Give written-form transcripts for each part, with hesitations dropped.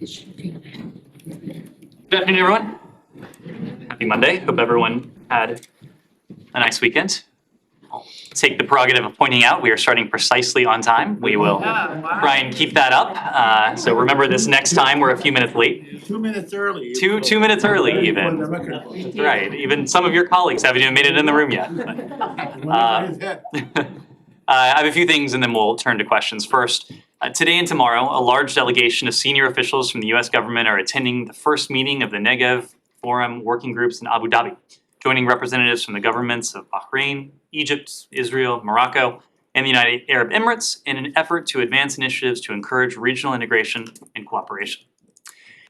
Good afternoon, everyone. Happy Monday. Hope everyone had a nice weekend. I'll take the prerogative of pointing out we are starting precisely on time. We will try and keep that up. So remember this next time we're a few minutes late. 2 minutes early. 2 minutes early even. That's right. Even some of your colleagues haven't even made it in the room yet. I have a few things and then we'll turn to questions. First, today and tomorrow, a large delegation of senior officials from the US government are attending the first meeting of the Negev Forum working groups in Abu Dhabi, joining representatives from the governments of Bahrain, Egypt, Israel, Morocco, and the United Arab Emirates in an effort to advance initiatives to encourage regional integration and cooperation.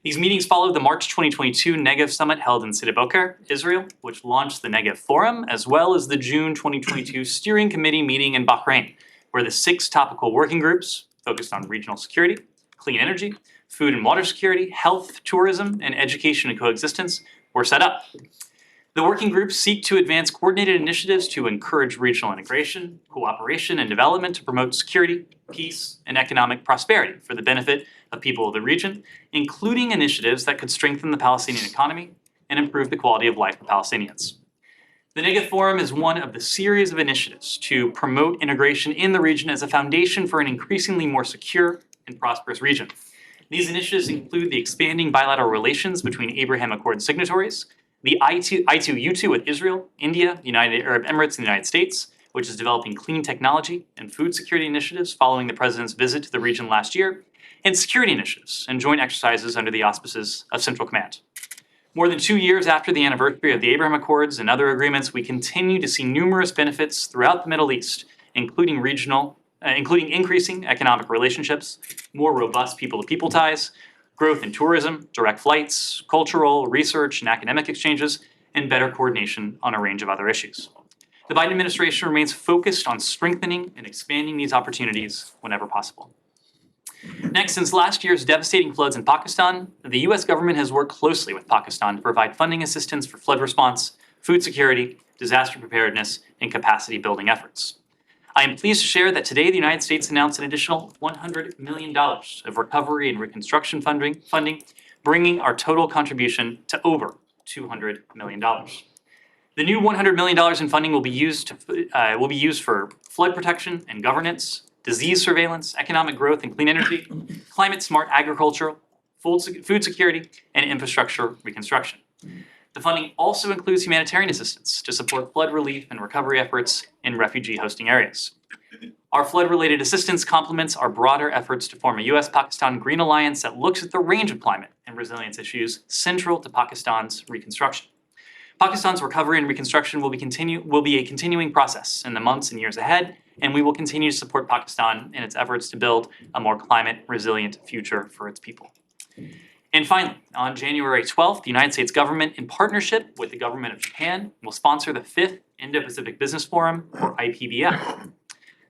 These meetings follow the March 2022 Negev Summit held in Sde Boker, Israel, which launched the Negev Forum, as well as the June 2022 Steering Committee meeting in Bahrain, where the 6 topical working groups focused on regional security, clean energy, food and water security, health, tourism, and education and coexistence were set up. The working groups seek to advance coordinated initiatives to encourage regional integration, cooperation, and development to promote security, peace, and economic prosperity for the benefit of people of the region, including initiatives that could strengthen the Palestinian economy and improve the quality of life of Palestinians. The Negev Forum is one of the series of initiatives to promote integration in the region as a foundation for an increasingly more secure and prosperous region. These initiatives include the expanding bilateral relations between Abraham Accord signatories, the I2U2 with Israel, India, the United Arab Emirates, and the United States, which is developing clean technology and food security initiatives following the president's visit to the region last year, and security initiatives and joint exercises under the auspices of Central Command. More than 2 years after the anniversary of the Abraham Accords and other agreements, we continue to see numerous benefits throughout the Middle East, including increasing economic relationships, more robust people-to-people ties, growth in tourism, direct flights, cultural, research, and academic exchanges, and better coordination on a range of other issues. The Biden administration remains focused on strengthening and expanding these opportunities whenever possible. Next, since last year's devastating floods in Pakistan, the US government has worked closely with Pakistan to provide funding assistance for flood response, food security, disaster preparedness, and capacity building efforts. I am pleased to share that today the United States announced an additional $100 million of recovery and reconstruction funding, bringing our total contribution to over $200 million. The new $100 million in funding will be used for flood protection and governance, disease surveillance, economic growth and clean energy, climate-smart agriculture, food security, and infrastructure reconstruction. The funding also includes humanitarian assistance to support flood relief and recovery efforts in refugee hosting areas. Our flood-related assistance complements our broader efforts to form a US-Pakistan Green Alliance that looks at the range of climate and resilience issues central to Pakistan's reconstruction. Pakistan's recovery and reconstruction will be a continuing process in the months and years ahead, and we will continue to support Pakistan in its efforts to build a more climate-resilient future for its people. And finally, on January 12th, the United States government, in partnership with the government of Japan, will sponsor the 5th Indo-Pacific Business Forum, or IPBF.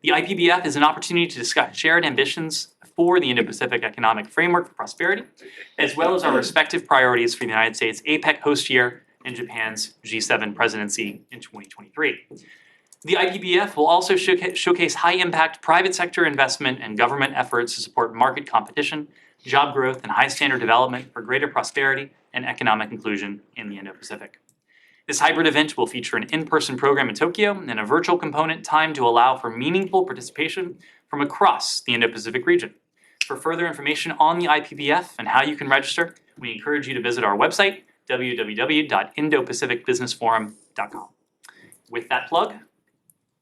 The IPBF is an opportunity to discuss shared ambitions for the Indo-Pacific Economic Framework for Prosperity, as well as our respective priorities for the United States APEC host year and Japan's G7 presidency in 2023. The IPBF will also showcase high-impact private sector investment and government efforts to support market competition, job growth, and high-standard development for greater prosperity and economic inclusion in the Indo-Pacific. This hybrid event will feature an in-person program in Tokyo and a virtual component timed to allow for meaningful participation from across the Indo-Pacific region. For further information on the IPBF and how you can register, we encourage you to visit our website, www.indopacificbusinessforum.com. With that plug,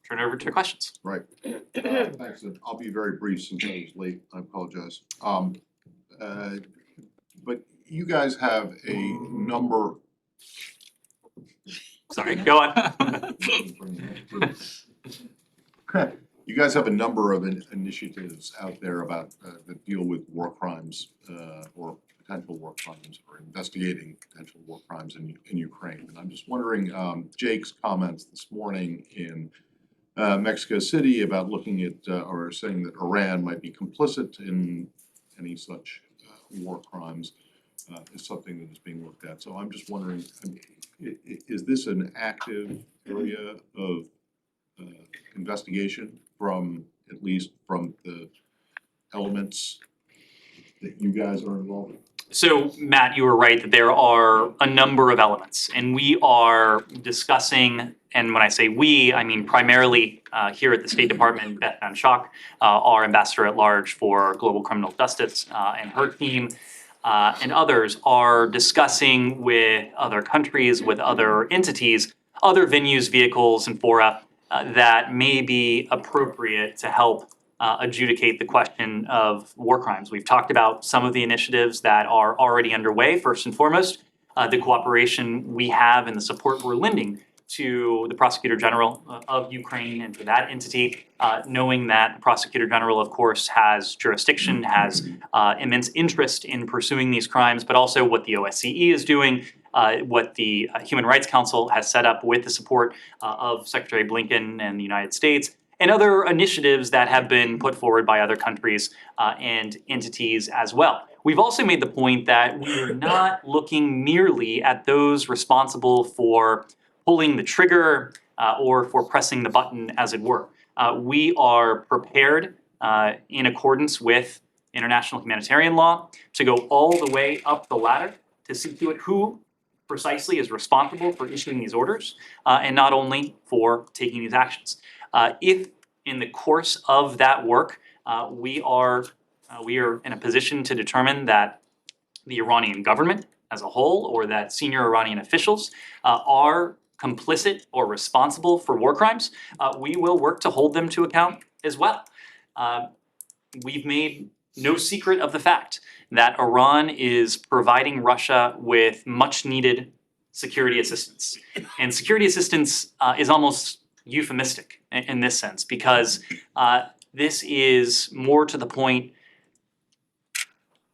turn it over to questions. Right. Thanks. I'll be very brief since I was late. I apologize. But you guys have a number. Sorry, go on. You guys have a number of initiatives out there about that deal with war crimes or potential war crimes or investigating potential war crimes in Ukraine. And I'm just wondering, Jake's comments this morning in Mexico City about looking at or saying that Iran might be complicit in any such war crimes is something that is being looked at. So I'm just wondering, is this an active area of investigation at least from the elements that you guys are involved in? So, Matt, you were right that there are a number of elements, and we are discussing, and when I say we, I mean primarily here at the State Department, Beth Van Schaak, our ambassador at large for global criminal justice, and her team, and others are discussing with other countries, with other entities, other venues, vehicles, and fora that may be appropriate to help adjudicate the question of war crimes. We've talked about some of the initiatives that are already underway. First and foremost, the cooperation we have and the support we're lending to the Prosecutor General of Ukraine and to that entity, knowing that the Prosecutor General, of course, has jurisdiction, has immense interest in pursuing these crimes, but also what the OSCE is doing, what the Human Rights Council has set up with the support of Secretary Blinken and the United States, and other initiatives that have been put forward by other countries and entities as well. We've also made the point that we're not looking merely at those responsible for pulling the trigger or for pressing the button, as it were. We are prepared in accordance with international humanitarian law to go all the way up the ladder to see to it who precisely is responsible for issuing these orders and not only for taking these actions. If in the course of that work we are in a position to determine that the Iranian government as a whole or that senior Iranian officials are complicit or responsible for war crimes, we will work to hold them to account as well. We've made no secret of the fact that Iran is providing Russia with much needed security assistance. And security assistance is almost euphemistic in this sense because this is more to the point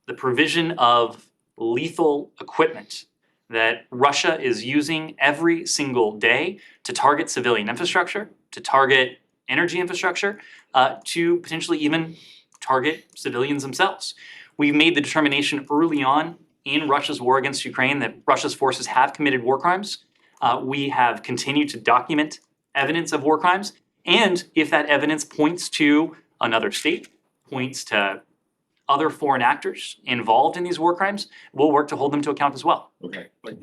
the provision of lethal equipment that Russia is using every single day to target civilian infrastructure, to target energy infrastructure, to potentially even target civilians themselves. We've made the determination early on in Russia's war against Ukraine that Russia's forces have committed war crimes. We have continued to document evidence of war crimes, and if that evidence points to another state, points to other foreign actors involved in these war crimes, we'll work to hold them to account as well. Okay, but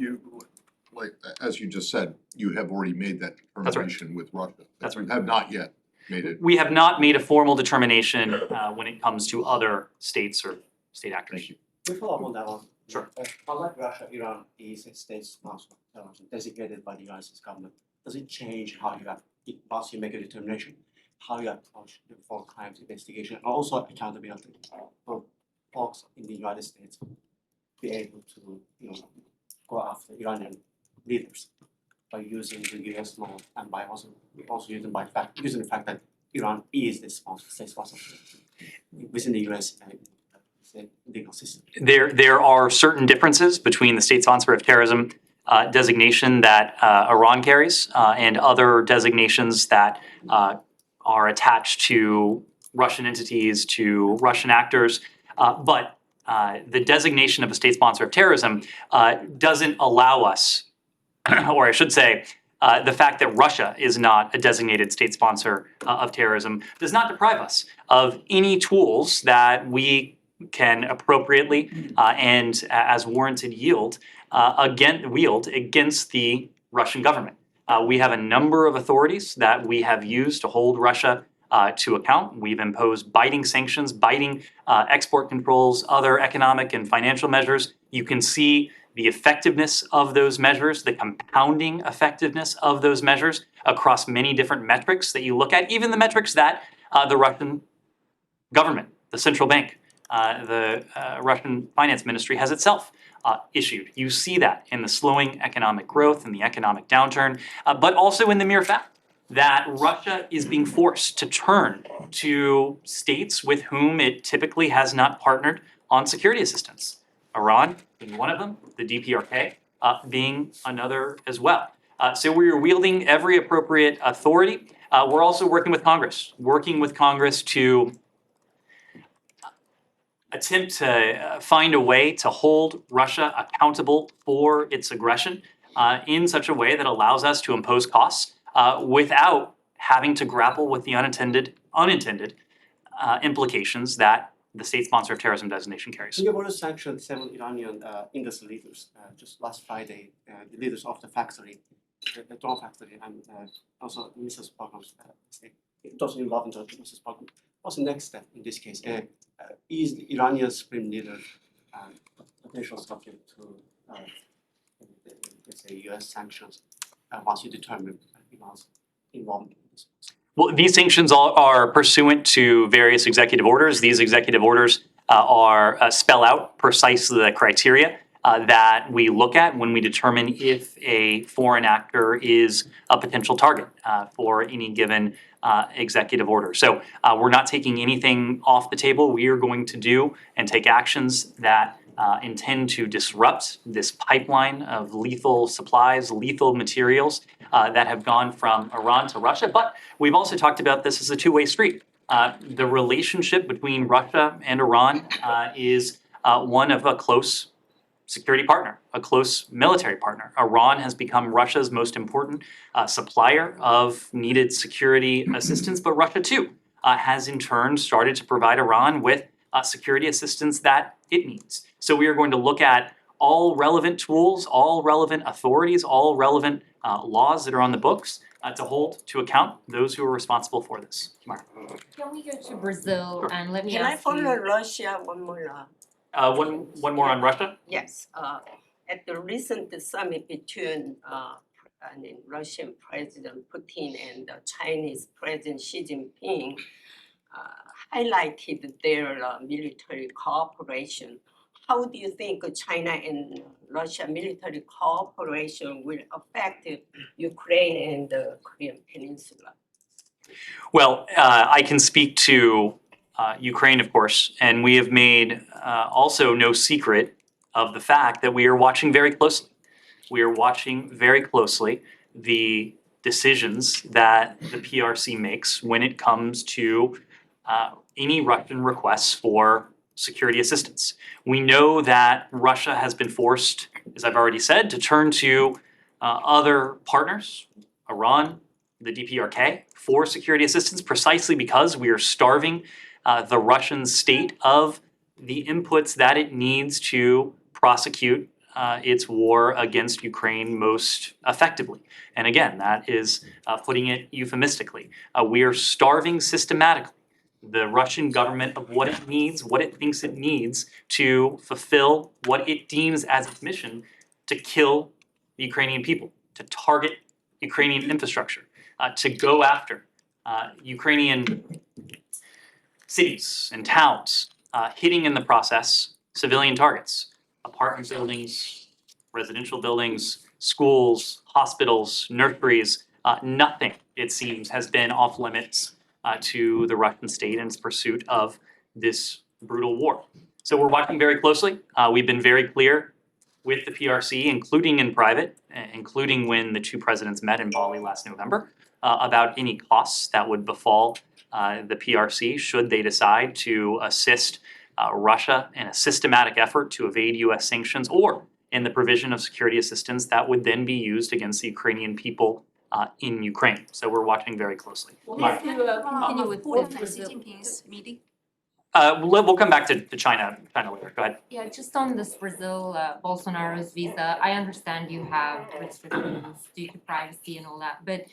as you just said, you have already made that That's right. determination with Russia. That's right. You have not yet made it. We have not made a formal determination when it comes to other states or state actors. Thank you. We follow up on that one. Sure. Unlike Russia, Iran is a state sponsored terrorism designated by the United States government. Does it change how you have, once you make a determination, how you approach the foreign crimes investigation and also accountability for folks in the United States be able to, go after Iranian leaders by using the US law and by also using the fact that Iran is the state sponsor within the US legal system. There are certain differences between the state sponsor of terrorism designation that Iran carries and other designations that are attached to Russian entities, to Russian actors, but the designation of a state sponsor of terrorism doesn't allow us, or I should say, the fact that Russia is not a designated state sponsor of terrorism does not deprive us of any tools that we can appropriately and as warranted wield against the Russian government. We have a number of authorities that we have used to hold Russia to account. We've imposed biting sanctions, biting export controls, other economic and financial measures. You can see the effectiveness of those measures, the compounding effectiveness of those measures across many different metrics that you look at, even the metrics that the Russian government, the central bank, the Russian finance ministry has itself issued. You see that in the slowing economic growth and the economic downturn, but also in the mere fact that Russia is being forced to turn to states with whom it typically has not partnered on security assistance. Iran being one of them, the DPRK being another as well. So we are wielding every appropriate authority. We're also working with Congress to attempt to find a way to hold Russia accountable for its aggression in such a way that allows us to impose costs without having to grapple with the unintended implications that the state sponsor of terrorism designation carries. Singapore sanctioned 7 Iranian industry leaders just last Friday, the leaders of the factory, the drone factory, and also Mrs. Parkham's state. It was involved in Mrs. Parkham. What's the next step in this case? Is the Iranian supreme leader potential subject to, let's say, U.S. sanctions once you determine Iran's involvement in this? Well, these sanctions are pursuant to various executive orders. These executive orders spell out precisely the criteria that we look at when we determine if a foreign actor is a potential target for any given executive order. So we're not taking anything off the table. We are going to do and take actions that intend to disrupt this pipeline of lethal supplies, lethal materials that have gone from Iran to Russia. But we've also talked about this as a two-way street. The relationship between Russia and Iran is one of a close security partner, a close military partner. Iran has become Russia's most important supplier of needed security assistance, but Russia too has in turn started to provide Iran with security assistance that it needs. So we are going to look at all relevant tools, all relevant authorities, all relevant laws that are on the books to hold to account those who are responsible for this. Kimara. Can we go to Brazil and let me Can I ask follow you? Russia one more? One more on Russia. Yes, at the recent summit between Russian President Putin and Chinese President Xi Jinping highlighted their military cooperation. How do you think China and Russia military cooperation will affect Ukraine and the Korean Peninsula? Well, I can speak to Ukraine, of course, and we have made also no secret of the fact that we are watching very closely. We are watching very closely the decisions that the PRC makes when it comes to any Russian requests for security assistance. We know that Russia has been forced, as I've already said, to turn to other partners, Iran, the DPRK, for security assistance precisely because we are starving the Russian state of the inputs that it needs to prosecute its war against Ukraine most effectively. And again, that is putting it euphemistically. We are starving systematically the Russian government of what it needs, what it thinks it needs to fulfill what it deems as its mission to kill the Ukrainian people, to target Ukrainian infrastructure, to go after Ukrainian cities and towns, hitting in the process civilian targets, apartment buildings, residential buildings, schools, hospitals, nurseries. Nothing, it seems, has been off limits to the Russian state in its pursuit of this brutal war. So we're watching very closely. We've been very clear with the PRC, including in private, including when the two presidents met in Bali last November, about any costs that would befall the PRC should they decide to assist Russia in a systematic effort to evade US sanctions or in the provision of security assistance that would then be used against the Ukrainian people in Ukraine. So we're watching very closely. Just to continue with Xi Brazil. Jinping's meeting. We'll come back to China later. Go ahead. Yeah, just on this Brazil, Bolsonaro's visa, I understand you have restrictions due to privacy and all that, but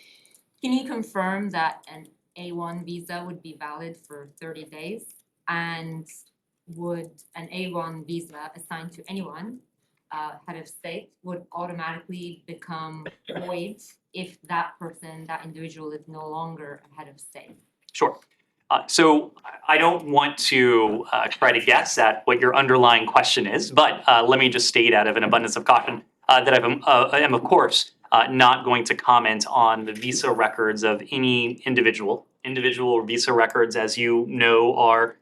can you confirm that an A1 visa would be valid for 30 days? And would an A1 visa assigned to anyone, head of state, would automatically become void if that person, that individual is no longer a head of state? Sure. So I don't want to try to guess at what your underlying question is, but let me just state out of an abundance of caution that I am of course not going to comment on the visa records of any individual. Individual visa records, as you know, are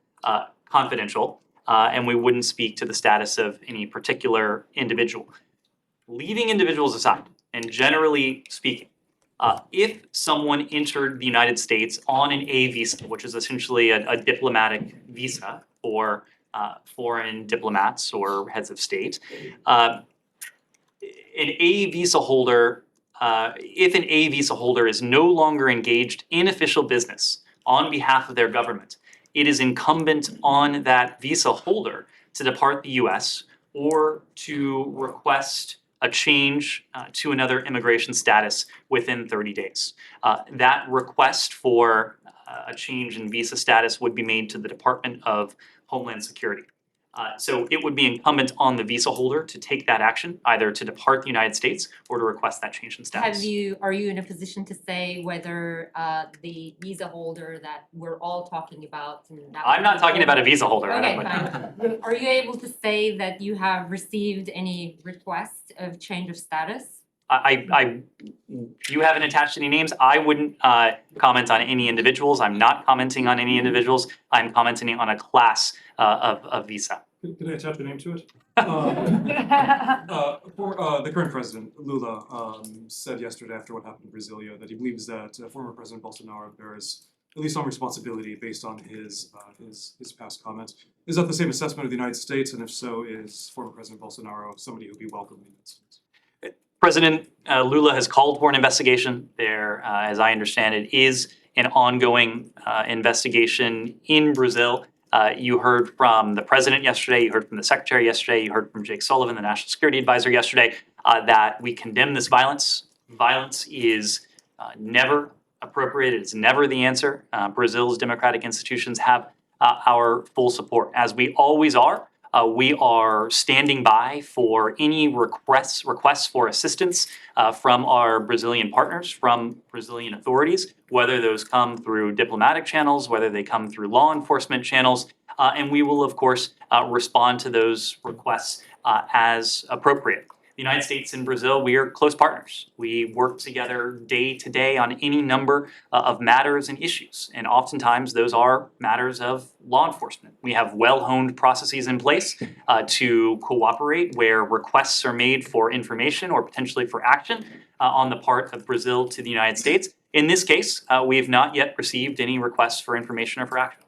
confidential, and we wouldn't speak to the status of any particular individual. Leaving individuals aside, and generally speaking, if someone entered the United States on an A visa, which is essentially a diplomatic visa for foreign diplomats or heads of state, an A visa holder, if an A visa holder is no longer engaged in official business on behalf of their government, it is incumbent on that visa holder to depart the US or to request a change to another immigration status within 30 days. That request for a change in visa status would be made to the Department of Homeland Security. So it would be incumbent on the visa holder to take that action, either to depart the United States or to request that change in status. Are you in a position to say whether the visa holder that we're all talking about and that I'm not would be talking about a for- visa holder. Okay, but- fine. Are you able to say that you have received any request of change of status? You haven't attached any names. I wouldn't comment on any individuals. I'm not commenting on any individuals. I'm commenting on a class of visa. Can I attach a name to it? The current president, Lula, said yesterday after what happened in Brasilia that he believes that former President Bolsonaro bears at least some responsibility based on his past comments. Is that the same assessment of the United States? And if so, is former President Bolsonaro somebody who'd be welcome in the United States? President Lula has called for an investigation. There, as I understand it, is an ongoing investigation in Brazil. You heard from the president yesterday, you heard from the secretary yesterday, you heard from Jake Sullivan, the national security advisor yesterday, that we condemn this violence. Violence is never appropriate, it's never the answer. Brazil's democratic institutions have our full support, as we always are. We are standing by for any requests for assistance from our Brazilian partners, from Brazilian authorities, whether those come through diplomatic channels, whether they come through law enforcement channels, and we will, of course, respond to those requests as appropriate. The United States and Brazil, we are close partners. We work together day to day on any number of matters and issues, and oftentimes those are matters of law enforcement. We have well-honed processes in place to cooperate where requests are made for information or potentially for action on the part of Brazil to the United States. In this case, we have not yet received any requests for information or for action.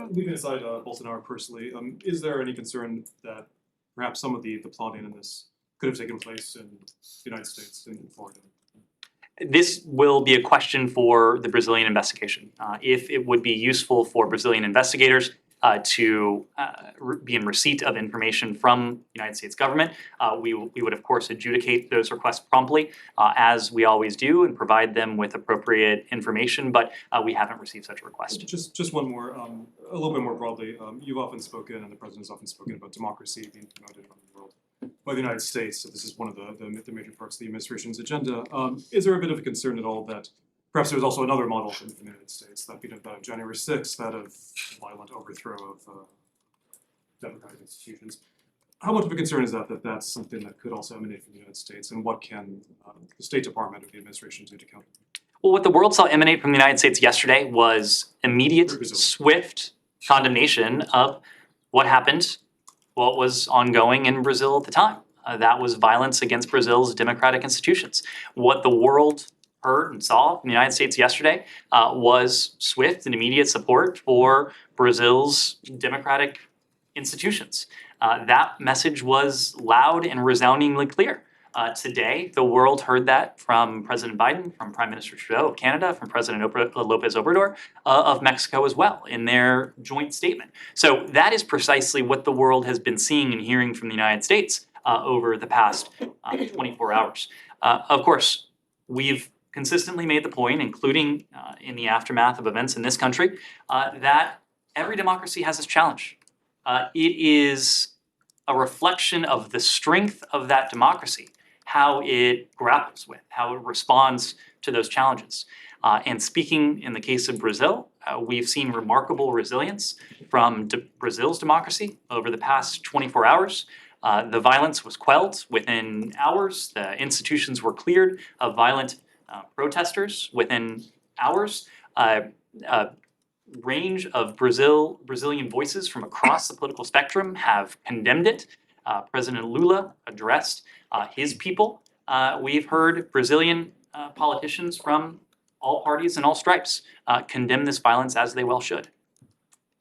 Leaving aside Bolsonaro personally, is there any concern that perhaps some of the plotting in this could have taken place in the United States, in Florida? This will be a question for the Brazilian investigation. If it would be useful for Brazilian investigators to be in receipt of information from the United States government, we would of course adjudicate those requests promptly, as we always do, and provide them with appropriate information, but we haven't received such a request. Just one more, a little bit more broadly. You've often spoken, and the president's often spoken about democracy being promoted around the world by the United States. So this is one of the major parts of the administration's agenda. Is there a bit of a concern at all that perhaps there's also another model in the United States, that being of January 6th, that of violent overthrow of democratic institutions? How much of a concern is that that's something that could also emanate from the United States, and what can the State Department of the administration do to counter? Well, what the world saw emanate from the United States yesterday was immediate, Brazil. swift condemnation of what happened, what was ongoing in Brazil at the time. That was violence against Brazil's democratic institutions. What the world heard and saw in the United States yesterday was swift and immediate support for Brazil's democratic institutions. That message was loud and resoundingly clear. Today, the world heard that from President Biden, from Prime Minister Trudeau of Canada, from President Lopez Obrador of Mexico as well, in their joint statement. So that is precisely what the world has been seeing and hearing from the United States over the past 24 hours. Of course, we've consistently made the point, including in the aftermath of events in this country, that every democracy has its challenge. It is a reflection of the strength of that democracy, how it grapples with, how it responds to those challenges. And speaking in the case of Brazil, we've seen remarkable resilience from Brazil's democracy over the past 24 hours. The violence was quelled within hours. The institutions were cleared of violent protesters within hours. Range of Brazilian voices from across the political spectrum have condemned it. President Lula addressed his people. We've heard Brazilian politicians from all parties and all stripes condemn this violence, as they well should.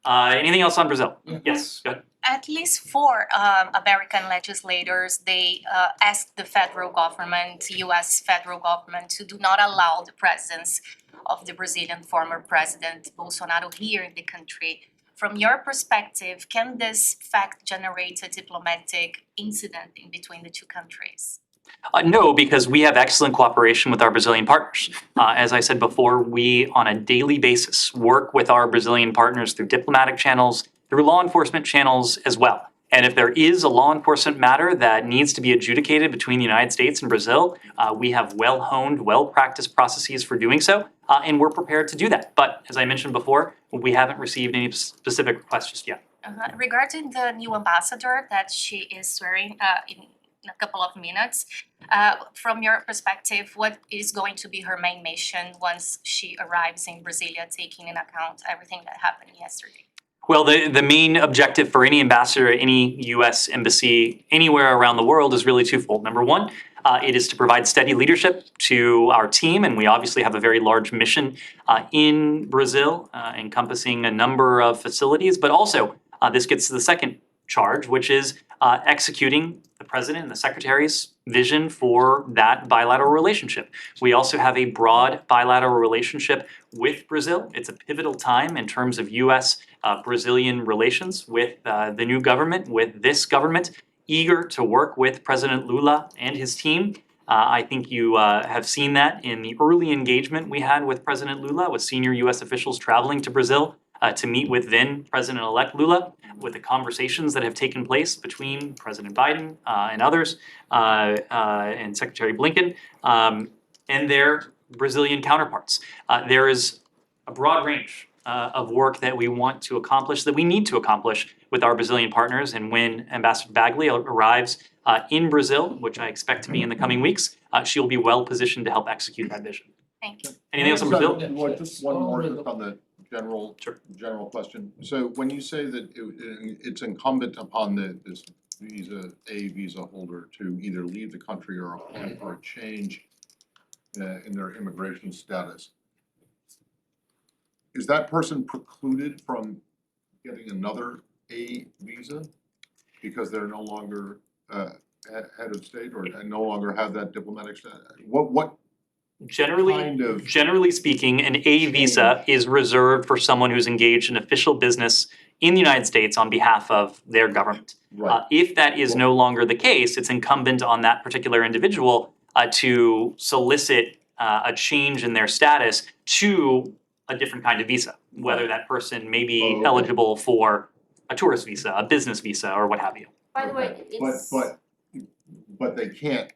Anything else on Brazil? Yes, go ahead. At least 4 American legislators, they asked the federal government, U.S. federal government, to do not allow the presence of the Brazilian former president Bolsonaro here in the country From your perspective, can this fact generate a diplomatic incident in between the two countries? No, because we have excellent cooperation with our Brazilian partners. As I said before, we on a daily basis work with our Brazilian partners through diplomatic channels, through law enforcement channels as well. And if there is a law enforcement matter that needs to be adjudicated between the United States and Brazil, we have well-honed, well-practiced processes for doing so, and we're prepared to do that. But as I mentioned before, we haven't received any specific requests just yet. Regarding the new ambassador that she is swearing in a couple of minutes, from your perspective, what is going to be her main mission once she arrives in Brasilia, taking into account everything that happened yesterday? Well, the main objective for any ambassador, any U.S. embassy anywhere around the world is really twofold. Number one, it is to provide steady leadership to our team, and we obviously have a very large mission in Brazil, encompassing a number of facilities. But also, this gets to the second charge, which is executing the president and the secretary's vision for that bilateral relationship. We also have a broad bilateral relationship with Brazil. It's a pivotal time in terms of U.S. Brazilian relations with the new government, with this government, eager to work with President Lula and his team. I think you have seen that in the early engagement we had with President Lula, with senior U.S. officials traveling to Brazil to meet with then President-elect Lula, with the conversations that have taken place between President Biden and others, and Secretary Blinken, and their Brazilian counterparts. There is a broad range of work that we want to accomplish, that we need to accomplish with our Brazilian partners. And when Ambassador Bagley arrives in Brazil, which I expect to be in the coming weeks, she'll be well positioned to help execute that vision. Thank you. Anything else on Brazil? Just one more just on the general question. So when you say that it's incumbent upon this visa holder to either leave the country or apply for a change in their immigration status, is that person precluded from getting another A visa because they're no longer head of state or no longer have that diplomatic status? What kind of Generally speaking, an A visa is reserved for someone who's engaged in official business in the United States on behalf of their government. right? If that is no longer the case, it's incumbent on that particular individual to solicit a change in their status to a different kind of visa, whether that person may be Oh, okay. eligible for a tourist visa, a business visa, or what have you. By the way, Okay. it's. But they can't,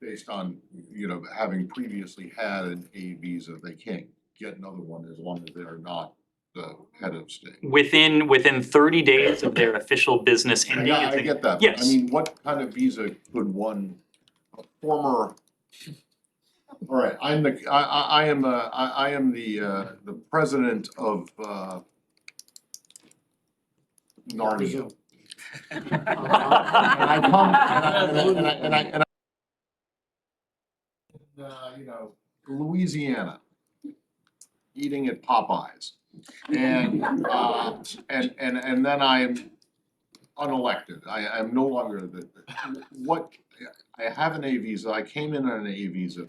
based on, having previously had an A visa, they can't get another one as long as they're not the head of state. Within 30 days of their official business ending, Yeah, it's I get that, but yes. I mean, what kind of visa could a former, all right, I am the president of Narnia. And I come, Louisiana, eating at Popeyes. And then I'm unelected. I'm no longer I have an A visa, I came in on an A visa.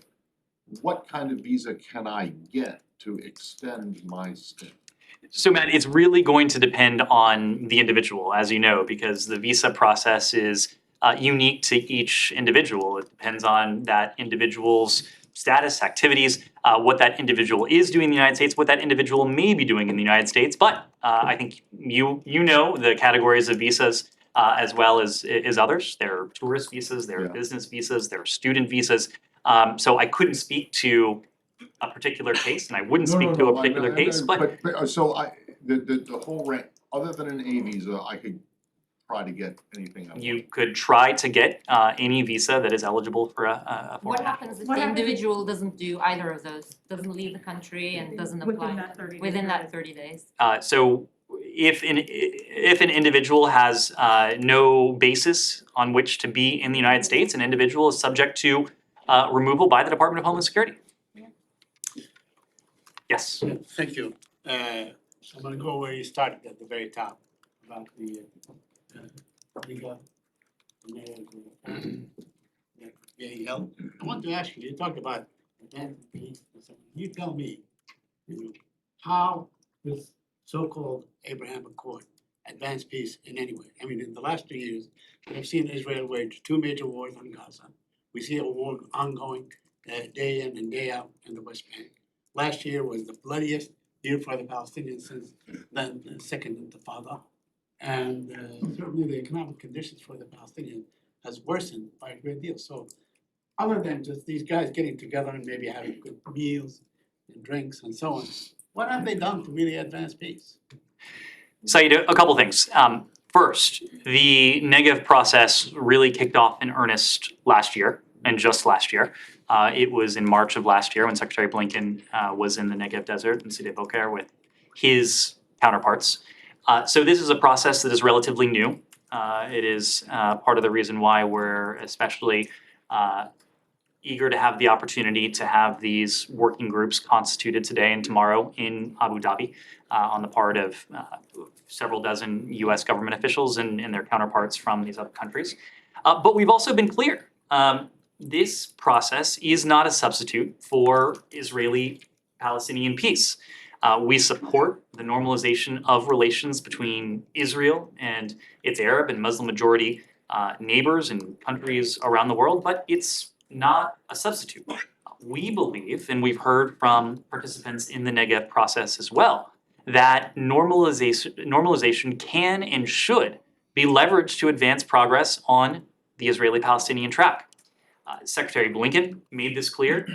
What kind of visa can I get to extend my stay? So Matt, it's really going to depend on the individual, as you know, because the visa process is unique to each individual. It depends on that individual's status, activities, what that individual is doing in the United States, what that individual may be doing in the United States. But I think you know the categories of visas as well as others. There are tourist visas, there are Yeah. business visas, there are student visas. So I couldn't speak to a particular case, and I wouldn't speak to a particular case, but So the whole range, other than an A visa, I could try to get anything I want. you could try to get any visa that is eligible for a foreign What national. happens if What the happens if- individual doesn't do either of those, doesn't leave the country and doesn't apply Within that 30 within days. that 30 days? So if an individual has no basis on which to be in the United States, an individual is subject to removal by the Department of Homeland Security. Yes. Thank you. So I'm gonna go where you started at the very top about the legal. Health. I want to ask you talked about that. You tell me, how this so-called Abraham Accord advance peace in any way. I mean, in the last 2 years, we have seen Israel wage 2 major wars on Gaza. We see a war ongoing day in and day out in the West Bank. Last year was the bloodiest year for the Palestinians since the Second Intifada. And certainly the economic conditions for the Palestinians has worsened by a great deal. So other than just these guys getting together and maybe having good meals and drinks and so on, what have they done to really advance peace? Saeed, a couple things. First, the Negev process really kicked off in earnest last year, and just last year. It was in March of last year when Secretary Blinken was in the Negev desert in Sde Boker with his counterparts. So this is a process that is relatively new. It is part of the reason why we're especially eager to have the opportunity to have these working groups constituted today and tomorrow in Abu Dhabi on the part of several dozen US government officials and their counterparts from these other countries. But we've also been clear. This process is not a substitute for Israeli-Palestinian peace. We support the normalization of relations between Israel and its Arab and Muslim majority neighbors and countries around the world, but it's not a substitute. We believe, and we've heard from participants in the Negev process as well, that normalization can and should be leveraged to advance progress on the Israeli-Palestinian track. Secretary Blinken made this clear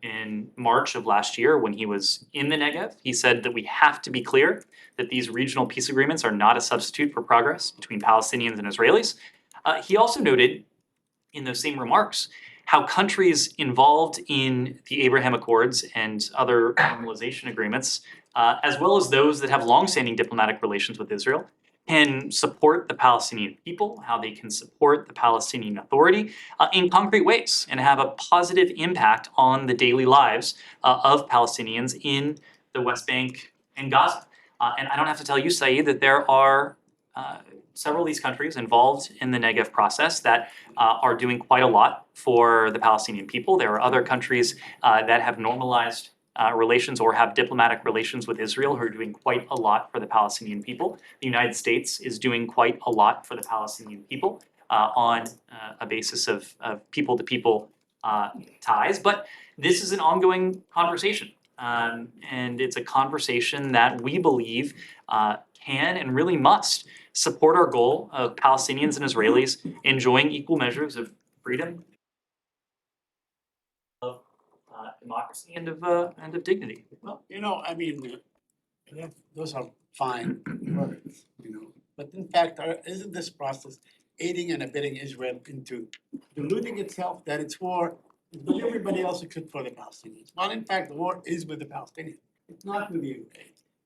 in March of last year when he was in the Negev. He said that we have to be clear that these regional peace agreements are not a substitute for progress between Palestinians and Israelis. He also noted in those same remarks how countries involved in the Abraham Accords and other normalization agreements, as well as those that have longstanding diplomatic relations with Israel, can support the Palestinian people, how they can support the Palestinian Authority in concrete ways and have a positive impact on the daily lives of Palestinians in the West Bank and Gaza. And I don't have to tell you, Saeed, that there are several of these countries involved in the Negev process that are doing quite a lot for the Palestinian people. There are other countries that have normalized relations or have diplomatic relations with Israel who are doing quite a lot for the Palestinian people. The United States is doing quite a lot for the Palestinian people on a basis of people-to-people ties. But this is an ongoing conversation. And it's a conversation that we believe can and really must support our goal of Palestinians and Israelis enjoying equal measures of freedom, of democracy, and of dignity. Well, I mean, those are fine words, but in fact, isn't this process aiding and abetting Israel into deluding itself that it's war with everybody else except for the Palestinians? Well, in fact, the war is with the Palestinians. It's not with the UK,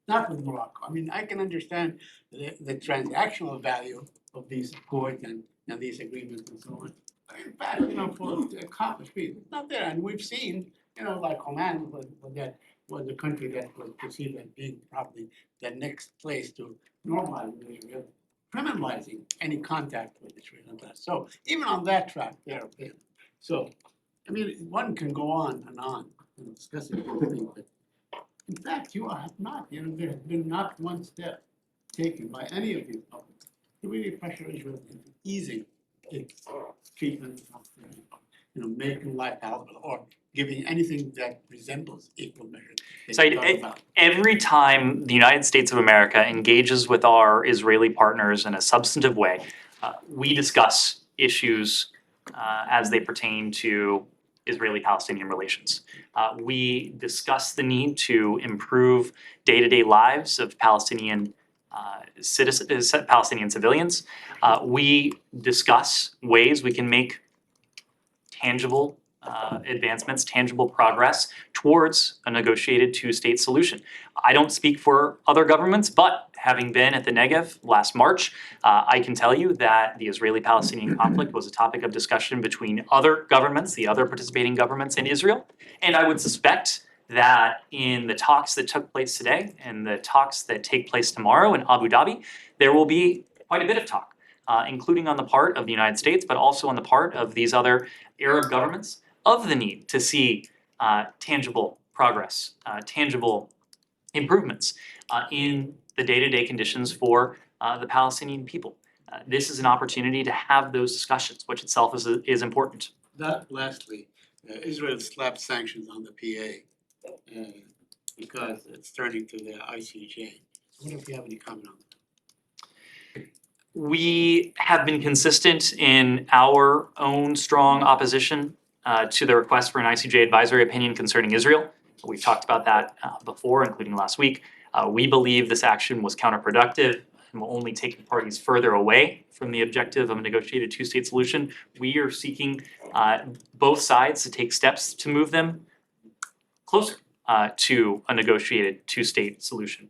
not with Morocco. I mean, I can understand the transactional value of these accords and these agreements and so on. But in fact, for the accomplished peace, it's not there. And we've seen, like Oman was a country that was perceived as being probably the next place to normalize Israel, criminalizing any contact with Israel and that. So even on that track, they're okay. So, I mean, one can go on and discussing these things, but in fact, you have not, there has been not one step taken by any of these publics to really pressure Israel into easing its treatment of, making life palatable or giving anything that resembles equal measure. So every time the United States of America engages with our Israeli partners in a substantive way, we discuss issues as they pertain to Israeli-Palestinian relations. We discuss the need to improve day-to-day lives of Palestinian Palestinian civilians. We discuss ways we can make tangible advancements, tangible progress towards a negotiated two-state solution. I don't speak for other governments, but having been at the Negev last March, I can tell you that the Israeli-Palestinian conflict was a topic of discussion between other governments, the other participating governments in Israel. And I would suspect that in the talks that took place today and the talks that take place tomorrow in Abu Dhabi, there will be quite a bit of talk, including on the part of the United States, but also on the part of these other Arab governments, of the need to see tangible progress, tangible improvements in the day-to-day conditions for the Palestinian people. This is an opportunity to have those discussions, which itself is important. That lastly, Israel slapped sanctions on the PA because it's turning to the ICJ. I wonder if you have any comment on that. We have been consistent in our own strong opposition to the request for an ICJ advisory opinion concerning Israel. We've talked about that before, including last week. We believe this action was counterproductive and will only take the parties further away from the objective of a negotiated two-state solution. We are seeking both sides to take steps to move them closer to a negotiated two-state solution.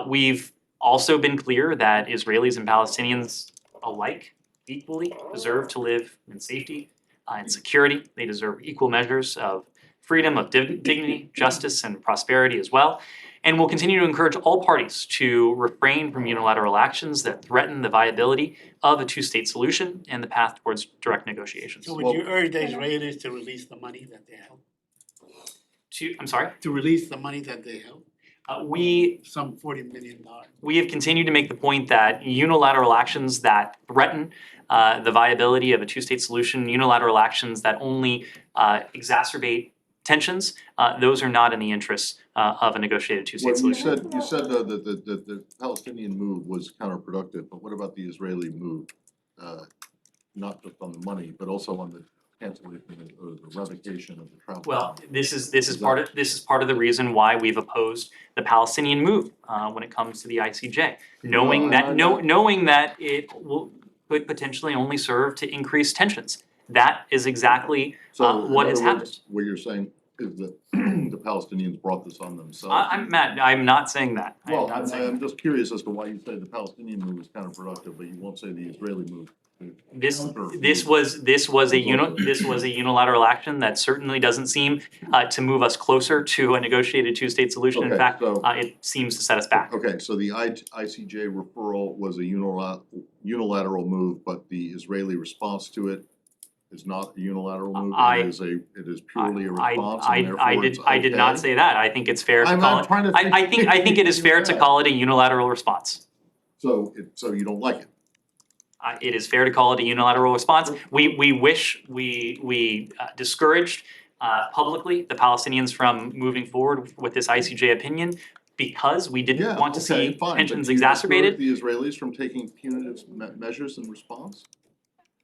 We've also been clear that Israelis and Palestinians alike equally deserve to live in safety and security. They deserve equal measures of freedom, of dignity, justice, and prosperity as well. And we'll continue to encourage all parties to refrain from unilateral actions that threaten the viability of a two-state solution and the path towards direct negotiations. So would you urge the Israelis to release the money that they held? I'm sorry, To release the money that they held, we some $40 million? We have continued to make the point that unilateral actions that threaten the viability of a two-state solution, unilateral actions that only exacerbate tensions, those are not in the interests of a negotiated two-state Well, you solution. said the Palestinian move was counterproductive, but what about the Israeli move? Not just on the money, but also on the cancellation or the revocation of the travel. Well, this is part of the reason why we've opposed the Palestinian move when it comes to the ICJ, knowing that it could potentially only serve to increase tensions. That is exactly So in what other has words, happened. what you're saying is that the Palestinians brought this on themselves? Matt, I'm not saying that. I am Well, not saying I'm just curious as to why you say the Palestinian move was counterproductive, but you won't say the Israeli move. This was a unilateral action that certainly doesn't seem to move us closer to a negotiated two-state solution. In Okay, fact, so- it seems to set us back. Okay, so the ICJ referral was a unilateral move, but the Israeli response to it is not a unilateral move. It is purely a response, and therefore it's I did not okay? say that. I think it's fair to I'm call not it. trying to think. I think it is fair to Yeah. call it a unilateral response. So you don't like it? It is fair to call it a unilateral response. We wish we discouraged publicly the Palestinians from moving forward with this ICJ opinion because we didn't want to see tensions exacerbated. Do you discourage the Israelis from taking punitive measures in response?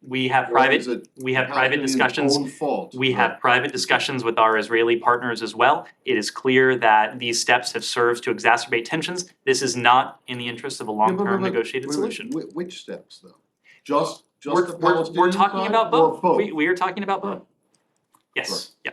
We have Or is private it private Palestinians' discussions. own fault? We have private discussions with our Israeli partners as well. It is clear that these steps have served to exacerbate tensions. This is not in the interest of a long-term negotiated solution. Which steps though? Just the We're Palestinian talking side about or both. We are talking about both. Yes, yeah.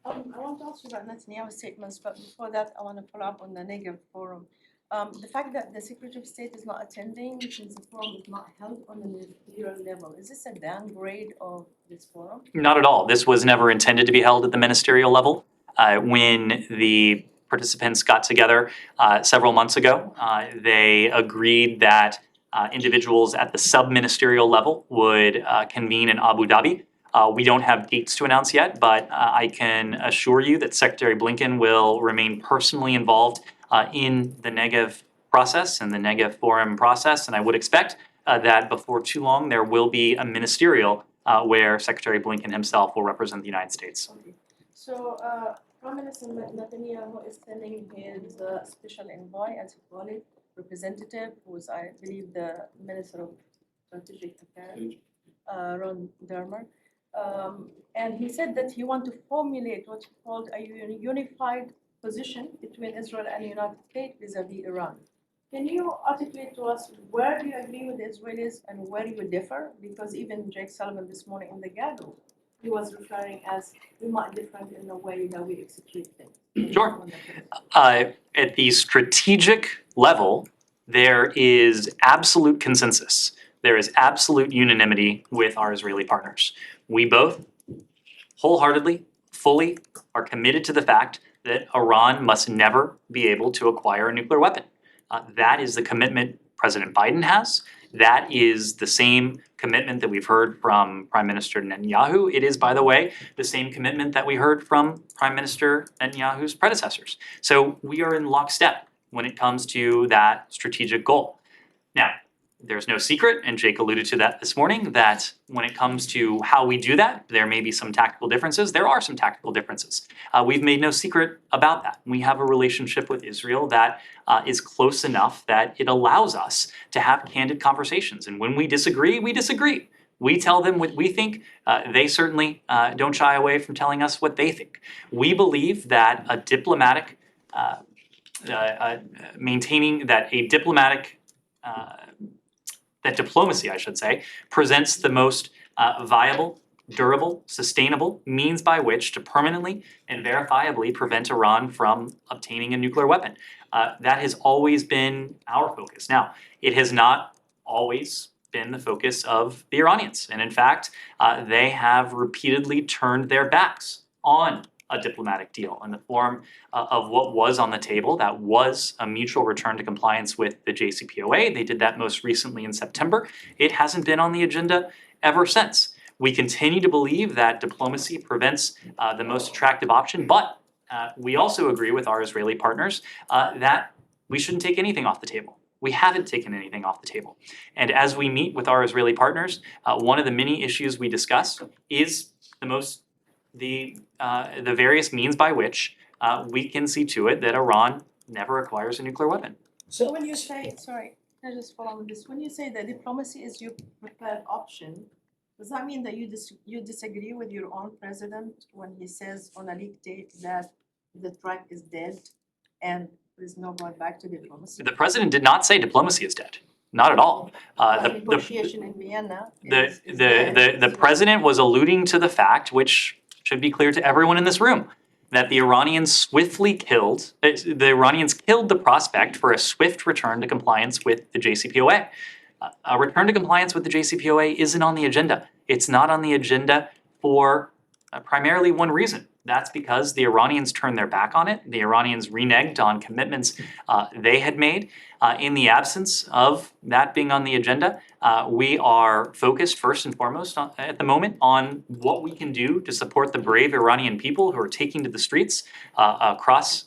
I want to ask you about Netanyahu's statements, but before that, I want to follow up on the Negev Forum. The fact that the Secretary of State is not attending, since the forum is not held on the ministerial level, is this a downgrade of this forum? Not at all. This was never intended to be held at the ministerial level. When the participants got together several months ago, they agreed that individuals at the sub-ministerial level would convene in Abu Dhabi. We don't have dates to announce yet, but I can assure you that Secretary Blinken will remain personally involved in the Negev process and the Negev Forum process, and I would expect that before too long there will be a ministerial where Secretary Blinken himself will represent the United States. So, Prime Minister Netanyahu is sending his special envoy, as he call it, representative, who is, I believe, the Minister of Strategic Affairs, Ron Dermer. And he said that he want to formulate what's called a unified position between Israel and the United States vis-a-vis Iran. Can you articulate to us where do you agree with the Israelis and where you differ? Because even Jake Sullivan this morning in the Gado, he was referring as we might differ in the way that we execute things. Sure. At the strategic level, there is absolute consensus. There is absolute unanimity with our Israeli partners. We both wholeheartedly, fully are committed to the fact that Iran must never be able to acquire a nuclear weapon. That is the commitment President Biden has. That is the same commitment that we've heard from Prime Minister Netanyahu. It is, by the way, the same commitment that we heard from Prime Minister Netanyahu's predecessors. So we are in lockstep when it comes to that strategic goal. Now, there's no secret, and Jake alluded to that this morning, that when it comes to how we do that, there may be some tactical differences. There are some tactical differences. We've made no secret about that. We have a relationship with Israel that is close enough that it allows us to have candid conversations. And when we disagree, we disagree. We tell them what we think. They certainly don't shy away from telling us what they think. We believe that a diplomatic, maintaining that a diplomatic that diplomacy, I should say, presents the most viable, durable, sustainable means by which to permanently and verifiably prevent Iran from obtaining a nuclear weapon. That has always been our focus. Now, it has not always been the focus of the Iranians. And in fact, they have repeatedly turned their backs on a diplomatic deal in the form of what was on the table. That was a mutual return to compliance with the JCPOA. They did that most recently in September. It hasn't been on the agenda ever since. We continue to believe that diplomacy prevents the most attractive option, but we also agree with our Israeli partners that we shouldn't take anything off the table. We haven't taken anything off the table. And as we meet with our Israeli partners, one of the many issues we discuss is the various means by which we can see to it that Iran never acquires a nuclear weapon. So when you say, sorry, can I just follow with this? When you say that diplomacy is your preferred option, does that mean that you disagree with your own president when he says on a leaked tape that the track is dead and there's no going back to diplomacy? The president did not say diplomacy is dead. Not at all. The negotiation in Vienna is The president was alluding to the fact, which should be clear to everyone in this room, that the Iranians killed the prospect for a swift return to compliance with the JCPOA. A return to compliance with the JCPOA isn't on the agenda. It's not on the agenda for primarily one reason. That's because the Iranians turned their back on it. The Iranians reneged on commitments they had made. In the absence of that being on the agenda, we are focused first and foremost at the moment on what we can do to support the brave Iranian people who are taking to the streets across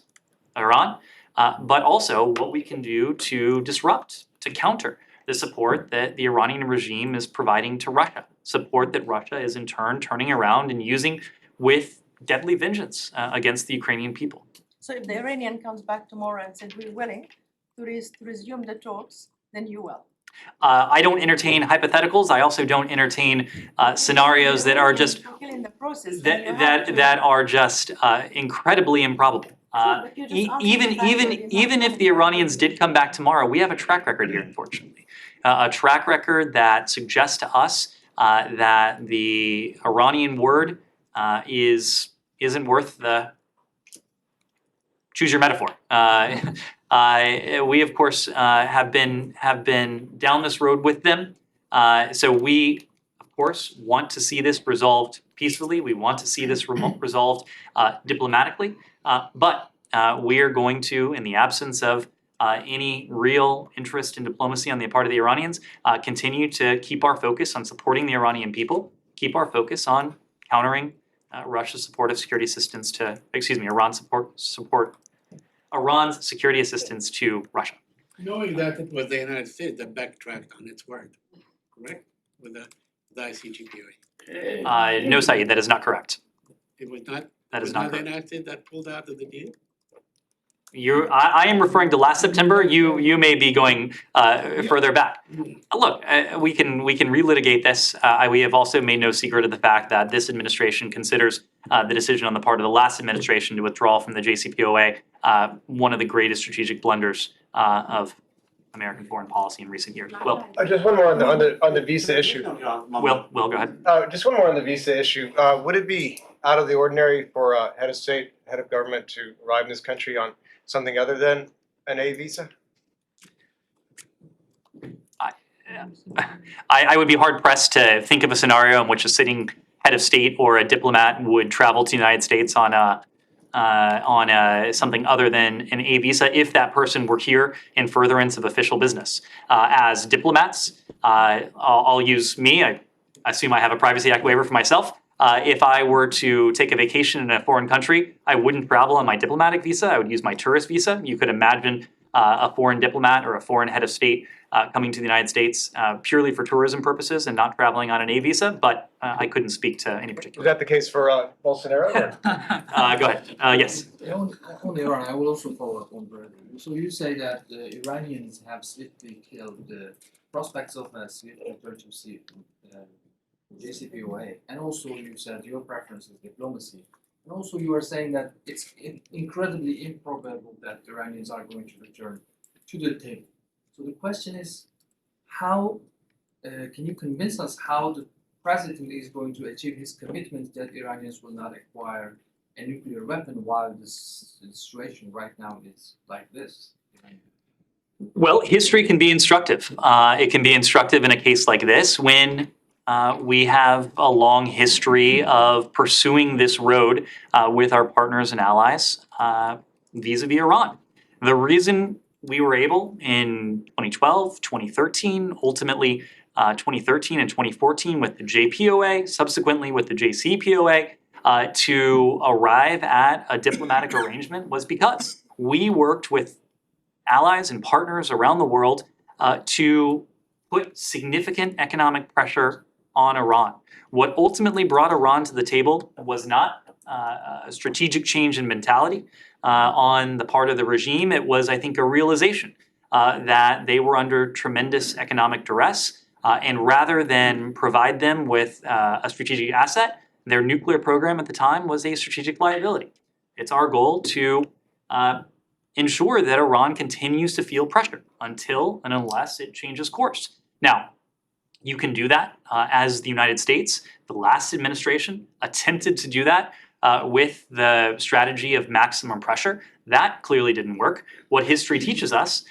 Iran, but also what we can do to disrupt, to counter the support that the Iranian regime is providing to Russia, support that Russia is in turn turning around and using with deadly vengeance against the Ukrainian people. So if the Iranian comes back tomorrow and says we're willing to resume the talks, then you will. I don't entertain hypotheticals. I also don't entertain scenarios that are just In the process, that are just incredibly improbable. but you're just asking Even if the Iranians did come back tomorrow, we have a track record here, unfortunately, a track record that suggests to us that the Iranian word isn't worth the, choose your metaphor. We of course have been down this road with them. So we of course want to see this resolved peacefully. We want to see this resolved diplomatically. But we are going to, in the absence of any real interest in diplomacy on the part of the Iranians, continue to keep our focus on supporting the Iranian people, keep our focus on countering Russia's support of security assistance to, Iran's security assistance to Russia. Knowing that it was the United States that backtracked on its word, correct? With the ICGPOA. No, Saeed, that is not correct. It was not, That is was not not the correct. United States that pulled out of the deal? I am referring to last September. You may be going further back. Look, we can relitigate this. We have also made no secret of the fact that this administration considers the decision on the part of the last administration to withdraw from the JCPOA one of the greatest strategic blunders of American foreign policy in recent years. Will, Just one more on the visa issue. Will, go ahead. Just one more on the visa issue. Would it be out of the ordinary for a head of state, head of government to arrive in this country on something other than an A visa? I would be hard pressed to think of a scenario in which a sitting head of state or a diplomat would travel to the United States on something other than an A visa if that person were here in furtherance of official business. As diplomats, I'll use me. I assume I have a Privacy Act waiver for myself. If I were to take a vacation in a foreign country, I wouldn't travel on my diplomatic visa. I would use my tourist visa. You could imagine a foreign diplomat or a foreign head of state coming to the United States purely for tourism purposes and not traveling on an A visa, but I couldn't speak to any Is particular. that the case for Bolsonaro? Or? Go ahead. Yes. On Iran, I will also follow up on Brazil. So you say that the Iranians have swiftly killed the prospects of a swift return to JCPOA, and also you said your preference is diplomacy. And also you are saying that it's incredibly improbable that the Iranians are going to return to the table. So the question is, how can you convince us how the president is going to achieve his commitment that Iranians will not acquire a nuclear weapon while the situation right now is like this? Well, history can be instructive. It can be instructive in a case like this when we have a long history of pursuing this road with our partners and allies vis-a-vis Iran. The reason we were able in 2012, 2013, ultimately 2013 and 2014 with the JPOA, subsequently with the JCPOA, to arrive at a diplomatic arrangement was because we worked with allies and partners around the world to put significant economic pressure on Iran. What ultimately brought Iran to the table was not a strategic change in mentality on the part of the regime. It was, I think, a realization that they were under tremendous economic duress, and rather than provide them with a strategic asset, their nuclear program at the time was a strategic liability. It's our goal to ensure that Iran continues to feel pressure until and unless it changes course. Now, you can do that as the United States. The last administration attempted to do that with the strategy of maximum pressure. That clearly didn't work. What history teaches us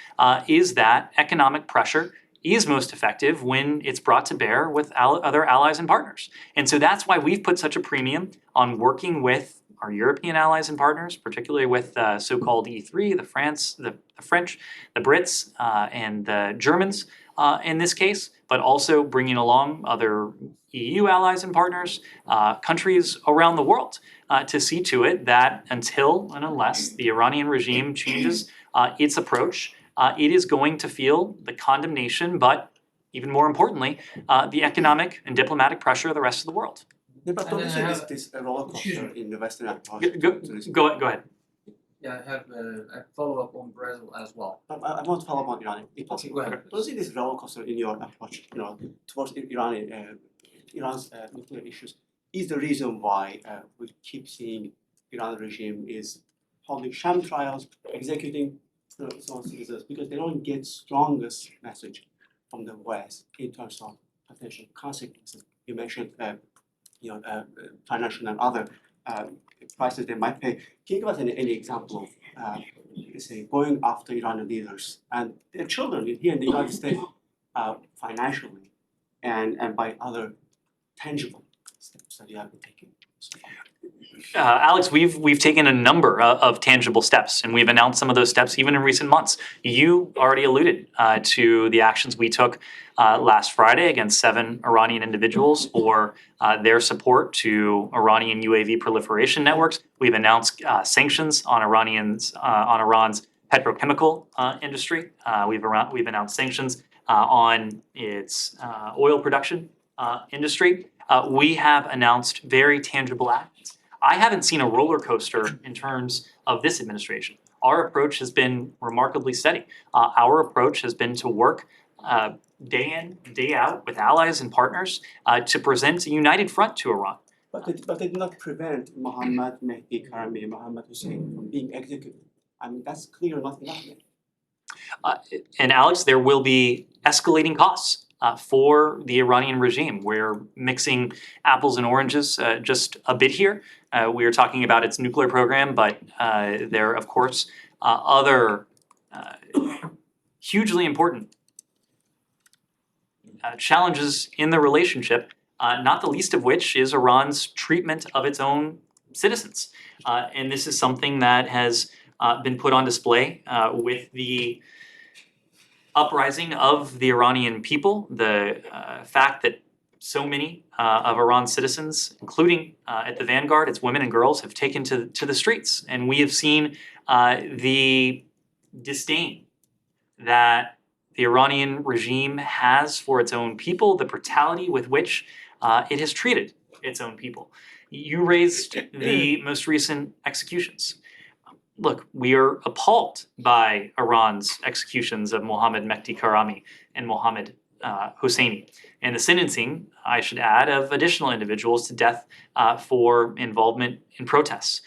is that economic pressure is most effective when it's brought to bear with other allies and partners. And so that's why we've put such a premium on working with our European allies and partners, particularly with so-called E3, the French, the Brits, and the Germans in this case, but also bringing along other EU allies and partners, countries around the world, to see to it that until and unless the Iranian regime changes its approach, it is going to feel the condemnation, but even more importantly, the economic and diplomatic pressure of the rest of the world. Yeah, but don't you And think I this, have- this roller excuse coaster me. in the Western approach Go, to this? go ahead. Yeah, I have a follow-up on Brazil as well. I want to follow up on Iran, if Okay, possible. go ahead. Don't you see this roller coaster in your approach, towards Iran's nuclear issues is the reason why we keep seeing Iran regime is holding sham trials, executing some citizens because they don't get strongest message from the West in terms of potential consequences. You mentioned financial and other prices they might pay. Can you give us any example of say going after Iranian leaders and their children here in the United States financially and by other tangible steps that you have been taking? Alex, we've taken a number of tangible steps, and we've announced some of those steps even in recent months. You already alluded to the actions we took last Friday against 7 Iranian individuals for their support to Iranian UAV proliferation networks. We've announced sanctions on Iran's petrochemical industry. We've announced sanctions on its oil production industry. We have announced very tangible actions. I haven't seen a roller coaster in terms of this administration. Our approach has been remarkably steady. Our approach has been to work day in, day out with allies and partners to present a united front to Iran. But they did not prevent Mohammad Mehdi Karami, Mohammad Hussein from being executed. I mean, that's clear not enough yet. And Alex, there will be escalating costs for the Iranian regime. We're mixing apples and oranges just a bit here. We are talking about its nuclear program, but there are, of course, other hugely important challenges in the relationship, not the least of which is Iran's treatment of its own citizens. And this is something that has been put on display with the uprising of the Iranian people, the fact that so many of Iran's citizens, including at the vanguard, its women and girls, have taken to the streets. And we have seen the disdain that the Iranian regime has for its own people, the brutality with which it has treated its own people. You raised the most recent executions. Look, we are appalled by Iran's executions of Mohammad Mehdi Karami and Mohammad Hosseini, and the sentencing, I should add, of additional individuals to death for involvement in protests.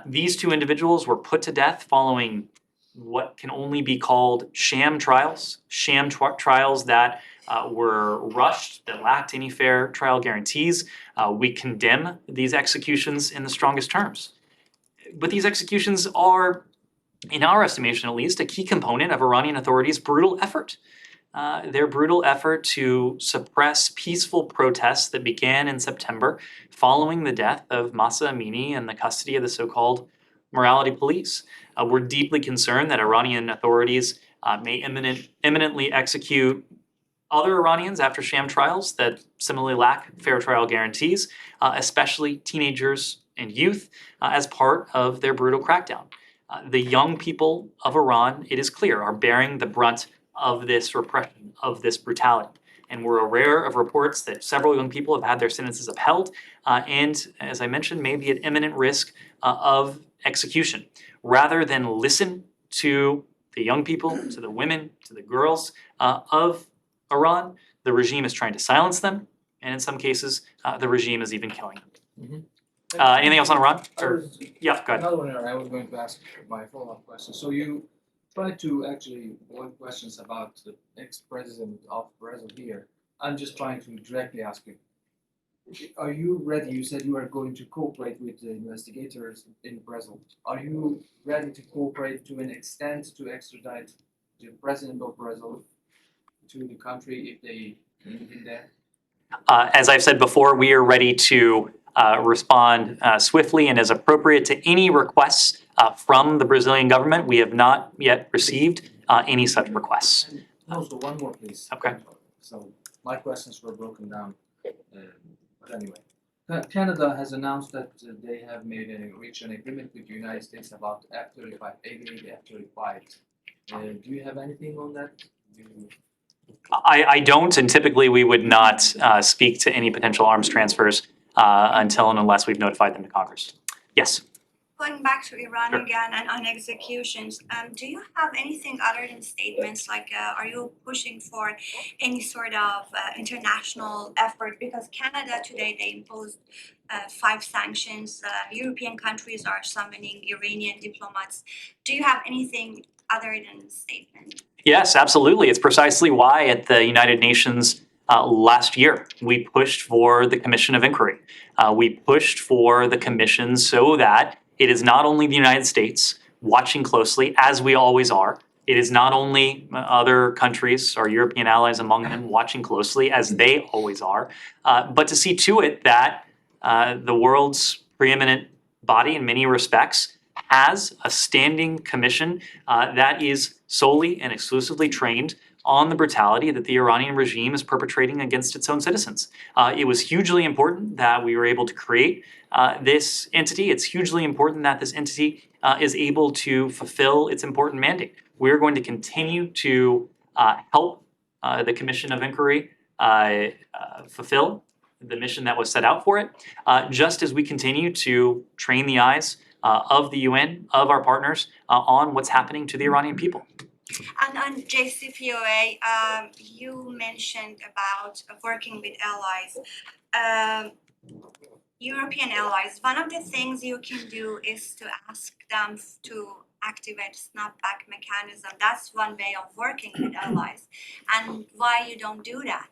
These two individuals were put to death following what can only be called sham trials, trials that were rushed, that lacked any fair trial guarantees. We condemn these executions in the strongest terms. But these executions are, in our estimation at least, a key component of Iranian authorities' brutal effort. Their brutal effort to suppress peaceful protests that began in September following the death of Mahsa Amini in the custody of the so-called morality police. We're deeply concerned that Iranian authorities may imminently execute other Iranians after sham trials that similarly lack fair trial guarantees, especially teenagers and youth, as part of their brutal crackdown. The young people of Iran, it is clear, are bearing the brunt of this repression, of this brutality. And we're aware of reports that several young people have had their sentences upheld and, as I mentioned, may be at imminent risk of execution. Rather than listen to the young people, to the women, to the girls of Iran, the regime is trying to silence them, and in some cases, the regime is even killing them. Anything else on Iran? Or, yeah, go ahead. Another one I was going to ask my follow-up question. So you tried to actually avoid questions about the ex-president of Brazil here. I'm just trying to directly ask you. Are you ready? You said you are going to cooperate with the investigators in Brazil. Are you ready to cooperate to an extent to extradite the president of Brazil to the country if they need him there? As I've said before, we are ready to respond swiftly and as appropriate to any requests from the Brazilian government. We have not yet received any such requests. No, so one more, please. Okay. So my questions were broken down. But anyway, Canada has announced that they have reached an agreement with the United States about F-35, aviated F-35. Do you have anything on that? I don't, and typically we would not speak to any potential arms transfers until and unless we've notified them to Congress. Yes. Going back to Iran Sure. again and on executions, do you have anything other than statements? Like, are you pushing for any sort of international effort? Because Canada today, they imposed 5 sanctions. European countries are summoning Iranian diplomats. Do you have anything other than statements? Yes, absolutely. It's precisely why at the United Nations last year, we pushed for the Commission of Inquiry. We pushed for the commission so that it is not only the United States watching closely, as we always are. It is not only other countries, our European allies among them, watching closely, as they always are, but to see to it that the world's preeminent body in many respects has a standing commission that is solely and exclusively trained on the brutality that the Iranian regime is perpetrating against its own citizens. It was hugely important that we were able to create this entity. It's hugely important that this entity is able to fulfill its important mandate. We're going to continue to help the Commission of Inquiry fulfill the mission that was set out for it, just as we continue to train the eyes of the UN, of our partners, on what's happening to the Iranian people. And on JCPOA, you mentioned about working with allies. European allies, one of the things you can do is to ask them to activate snapback mechanism. That's one way of working with allies. And why you don't do that?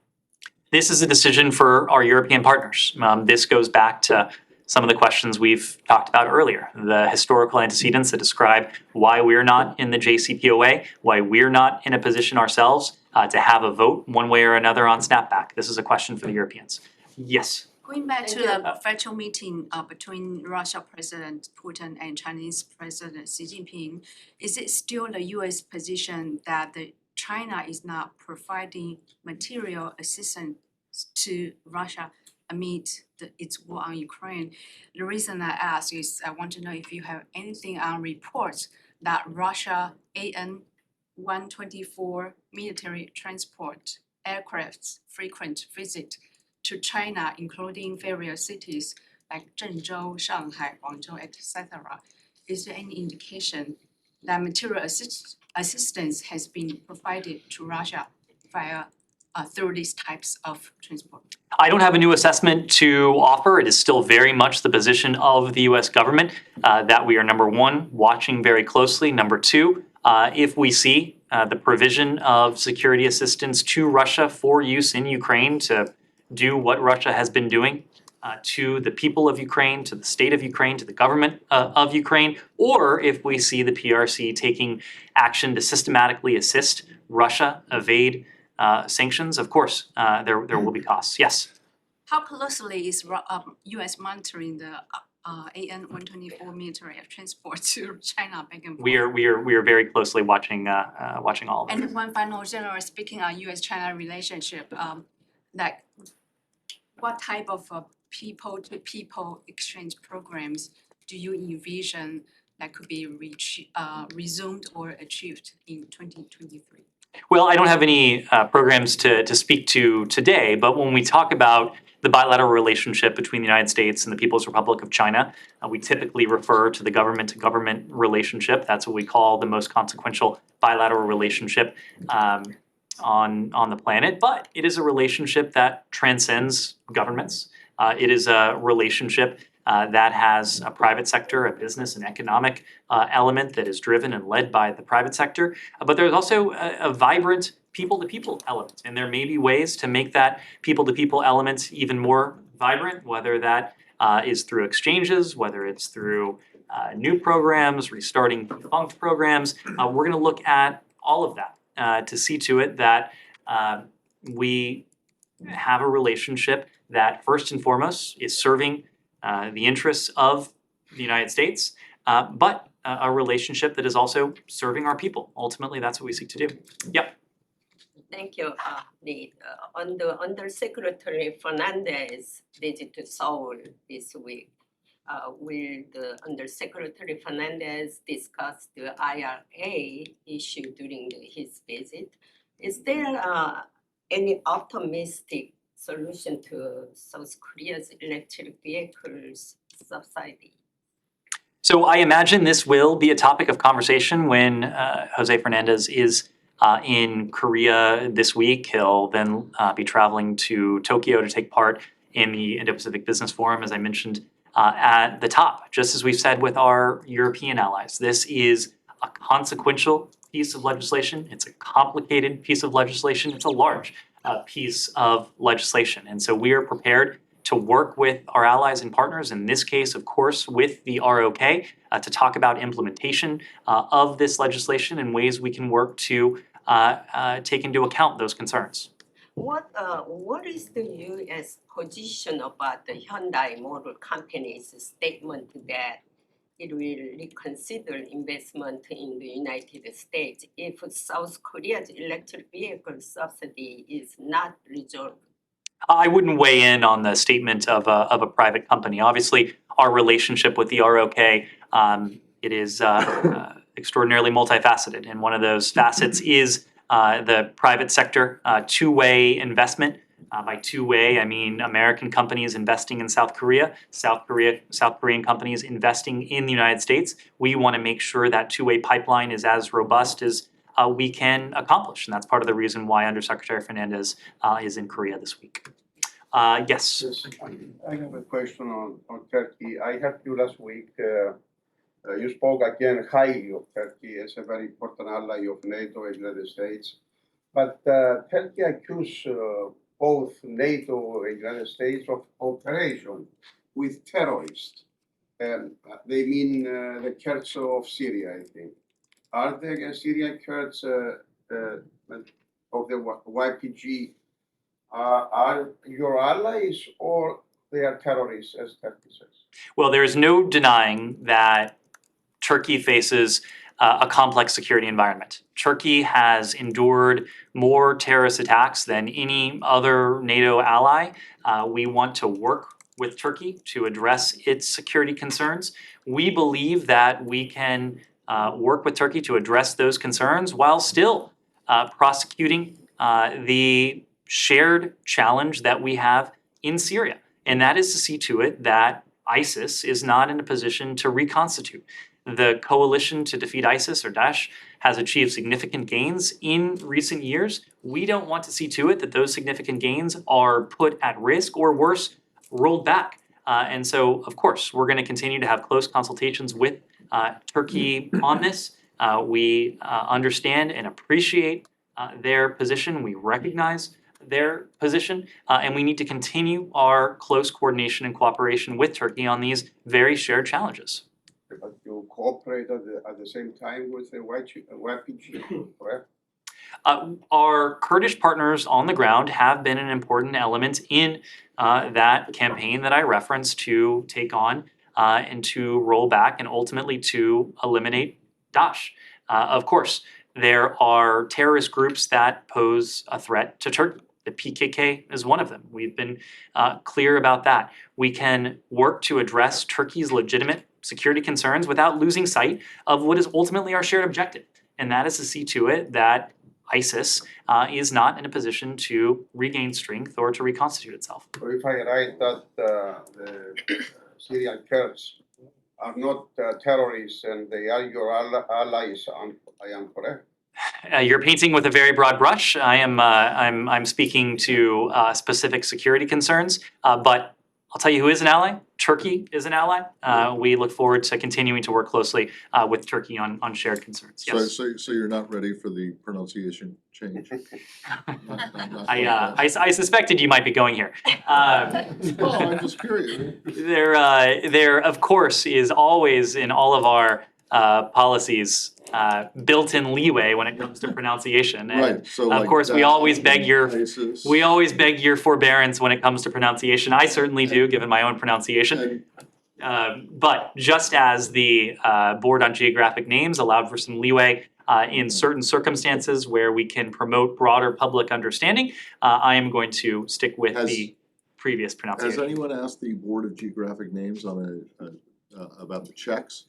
This is a decision for our European partners. This goes back to some of the questions we've talked about earlier, the historical antecedents that describe why we're not in the JCPOA, why we're not in a position ourselves to have a vote one way or another on snapback. This is a question for the Europeans. Yes. Going back to the virtual meeting between Russia President Putin and Chinese President Xi Jinping, is it still the U.S. position that China is not providing material assistance to Russia amid its war on Ukraine? The reason I ask is I want to know if you have anything on reports that Russia AN 124 military transport aircrafts frequent visit to China, including various cities like Zhengzhou, Shanghai, Guangzhou, etc. Is there any indication that material assistance has been provided to Russia via through these types of transport? I don't have a new assessment to offer. It is still very much the position of the US government that we are, number one, watching very closely. Number two, if we see the provision of security assistance to Russia for use in Ukraine to do what Russia has been doing to the people of Ukraine, to the state of Ukraine, to the government of Ukraine, or if we see the PRC taking action to systematically assist Russia evade sanctions, of course, there will be costs. Yes. How closely is US monitoring the AN-124 military transport to China back and forth? We are very closely watching all of it. And one final, generally speaking, on US-China relationship, like what type of people-to-people exchange programs do you envision that could be resumed or achieved in 2023? Well, I don't have any programs to speak to today, but when we talk about the bilateral relationship between the United States and the People's Republic of China, we typically refer to the government-to-government relationship. That's what we call the most consequential bilateral relationship on the planet. But it is a relationship that transcends governments. It is a relationship that has a private sector, a business, an economic element that is driven and led by the private sector. But there's also a vibrant people-to-people element. And there may be ways to make that people-to-people element even more vibrant, whether that is through exchanges, whether it's through new programs, restarting defunct programs. We're going to look at all of that to see to it that we have a relationship that first and foremost is serving the interests of the United States, but a relationship that is also serving our people. Ultimately, that's what we seek to do. Yep. Thank you, Lee. Undersecretary Fernandez visit to Seoul this week. Will the Undersecretary Fernandez discuss the IRA issue during his visit? Is there any optimistic solution to South Korea's electric vehicles subsidy? So I imagine this will be a topic of conversation when Jose Fernandez is in Korea this week. He'll then be traveling to Tokyo to take part in the Indo-Pacific Business Forum, as I mentioned at the top. Just as we've said with our European allies, this is a consequential piece of legislation. It's a complicated piece of legislation. It's a large piece of legislation. And so we are prepared to work with our allies and partners, in this case, of course, with the ROK, to talk about implementation of this legislation and ways we can work to take into account those concerns. What is the U.S. position about the Hyundai Motor Company's statement that it will reconsider investment in the United States if South Korea's electric vehicle subsidy is not resolved? I wouldn't weigh in on the statement of a private company. Obviously, our relationship with the ROK, it is extraordinarily multifaceted, and one of those facets is the private sector two-way investment. By two-way, I mean American companies investing in South Korea, South Korean companies investing in the United States. We want to make sure that two-way pipeline is as robust as we can accomplish, and that's part of the reason why Undersecretary Fernandez is in Korea this week. Yes. Yes, I have a question on Turkey. I heard you last week. You spoke again highly of Turkey as a very important ally of NATO and United States. But Turkey accused both NATO and United States of cooperation with terrorists. And they mean the Kurds of Syria, I think. Are the Syrian Kurds of the YPG are your allies or they are terrorists, as Turkey says? Well, there is no denying that Turkey faces a complex security environment. Turkey has endured more terrorist attacks than any other NATO ally. We want to work with Turkey to address its security concerns. We believe that we can work with Turkey to address those concerns while still prosecuting the shared challenge that we have in Syria. And that is to see to it that ISIS is not in a position to reconstitute. The coalition to defeat ISIS or Daesh has achieved significant gains in recent years. We don't want to see to it that those significant gains are put at risk or worse, rolled back. And so, of course, we're going to continue to have close consultations with Turkey on this. We understand and appreciate their position. We recognize their position, and we need to continue our close coordination and cooperation with Turkey on these very shared challenges. But you cooperate at the same time with the YPG, correct? Our Kurdish partners on the ground have been an important element in that campaign that I referenced to take on and to roll back and ultimately to eliminate Daesh. Of course, there are terrorist groups that pose a threat to Turkey. The PKK is one of them. We've been clear about that. We can work to address Turkey's legitimate security concerns without losing sight of what is ultimately our shared objective, and that is to see to it that ISIS is not in a position to regain strength or to reconstitute itself. So if I write that the Syrian Kurds are not terrorists and they are your allies, I am correct? You're painting with a very broad brush. I'm speaking to specific security concerns, but I'll tell you who is an ally. Turkey is an ally. We look forward to continuing to work closely with Turkey on shared concerns. Yes. So you're not ready for the pronunciation change? I suspected you might be going here. Oh, I'm just curious. There of course is always in all of our policies built-in leeway when it comes to pronunciation. And Right, so of like course, we that, always beg your ISIS, forbearance when it comes to pronunciation. I certainly do, given my own pronunciation. But just as the Board on Geographic Names allowed for some leeway in certain circumstances where we can promote broader public understanding, I am going to stick with the previous Has pronunciation. anyone asked the Board of Geographic Names on about the checks?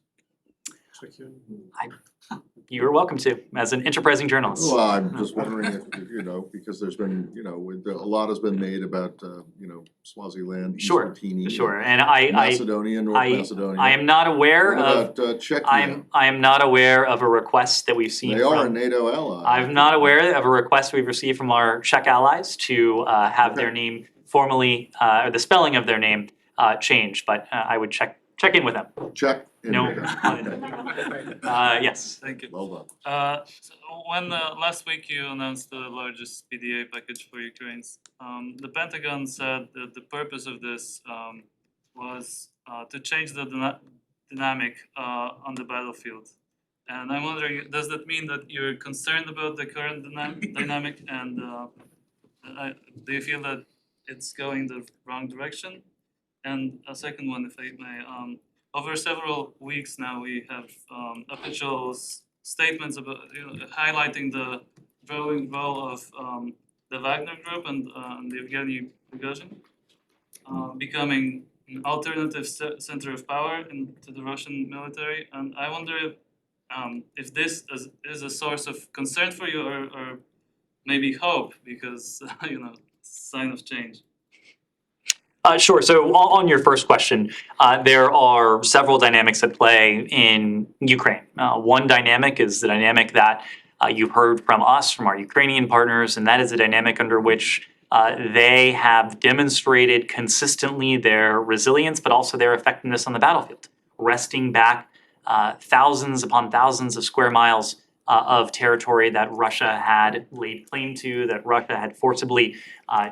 You're welcome to, as an enterprising journalist. Well, I'm just wondering if, because there's been, a lot has been made about, Swaziland, East Sure, Timor, sure, and I Macedonia, North Macedonia. I am not aware What of. about Czechia? I am not aware of a request that we've seen They are a from. NATO ally. I'm not aware of a request we've received from our Czech allies to have their name formally, or the spelling of their name changed, but I would check in with them. Check. in No. NATO. Yes. Thank you. Well done. So when last week you announced the largest PDA package for Ukraine, the Pentagon said that the purpose of this was to change the dynamic on the battlefield. And I'm wondering, does that mean that you're concerned about the current dynamic, and do you feel that it's going the wrong direction? And a second one, if I may, over several weeks now, we have official statements about highlighting the growing role of the Wagner Group and the Evgeny Prigozhin, becoming an alternative center of power to the Russian military. And I wonder if this is a source of concern for you, or maybe hope, because sign of change. Sure. So on your first question, there are several dynamics at play in Ukraine. One dynamic is the dynamic that you've heard from us, from our Ukrainian partners, and that is a dynamic under which they have demonstrated consistently their resilience, but also their effectiveness on the battlefield, wresting back thousands upon thousands of square miles of territory that Russia had laid claim to, that Russia had forcibly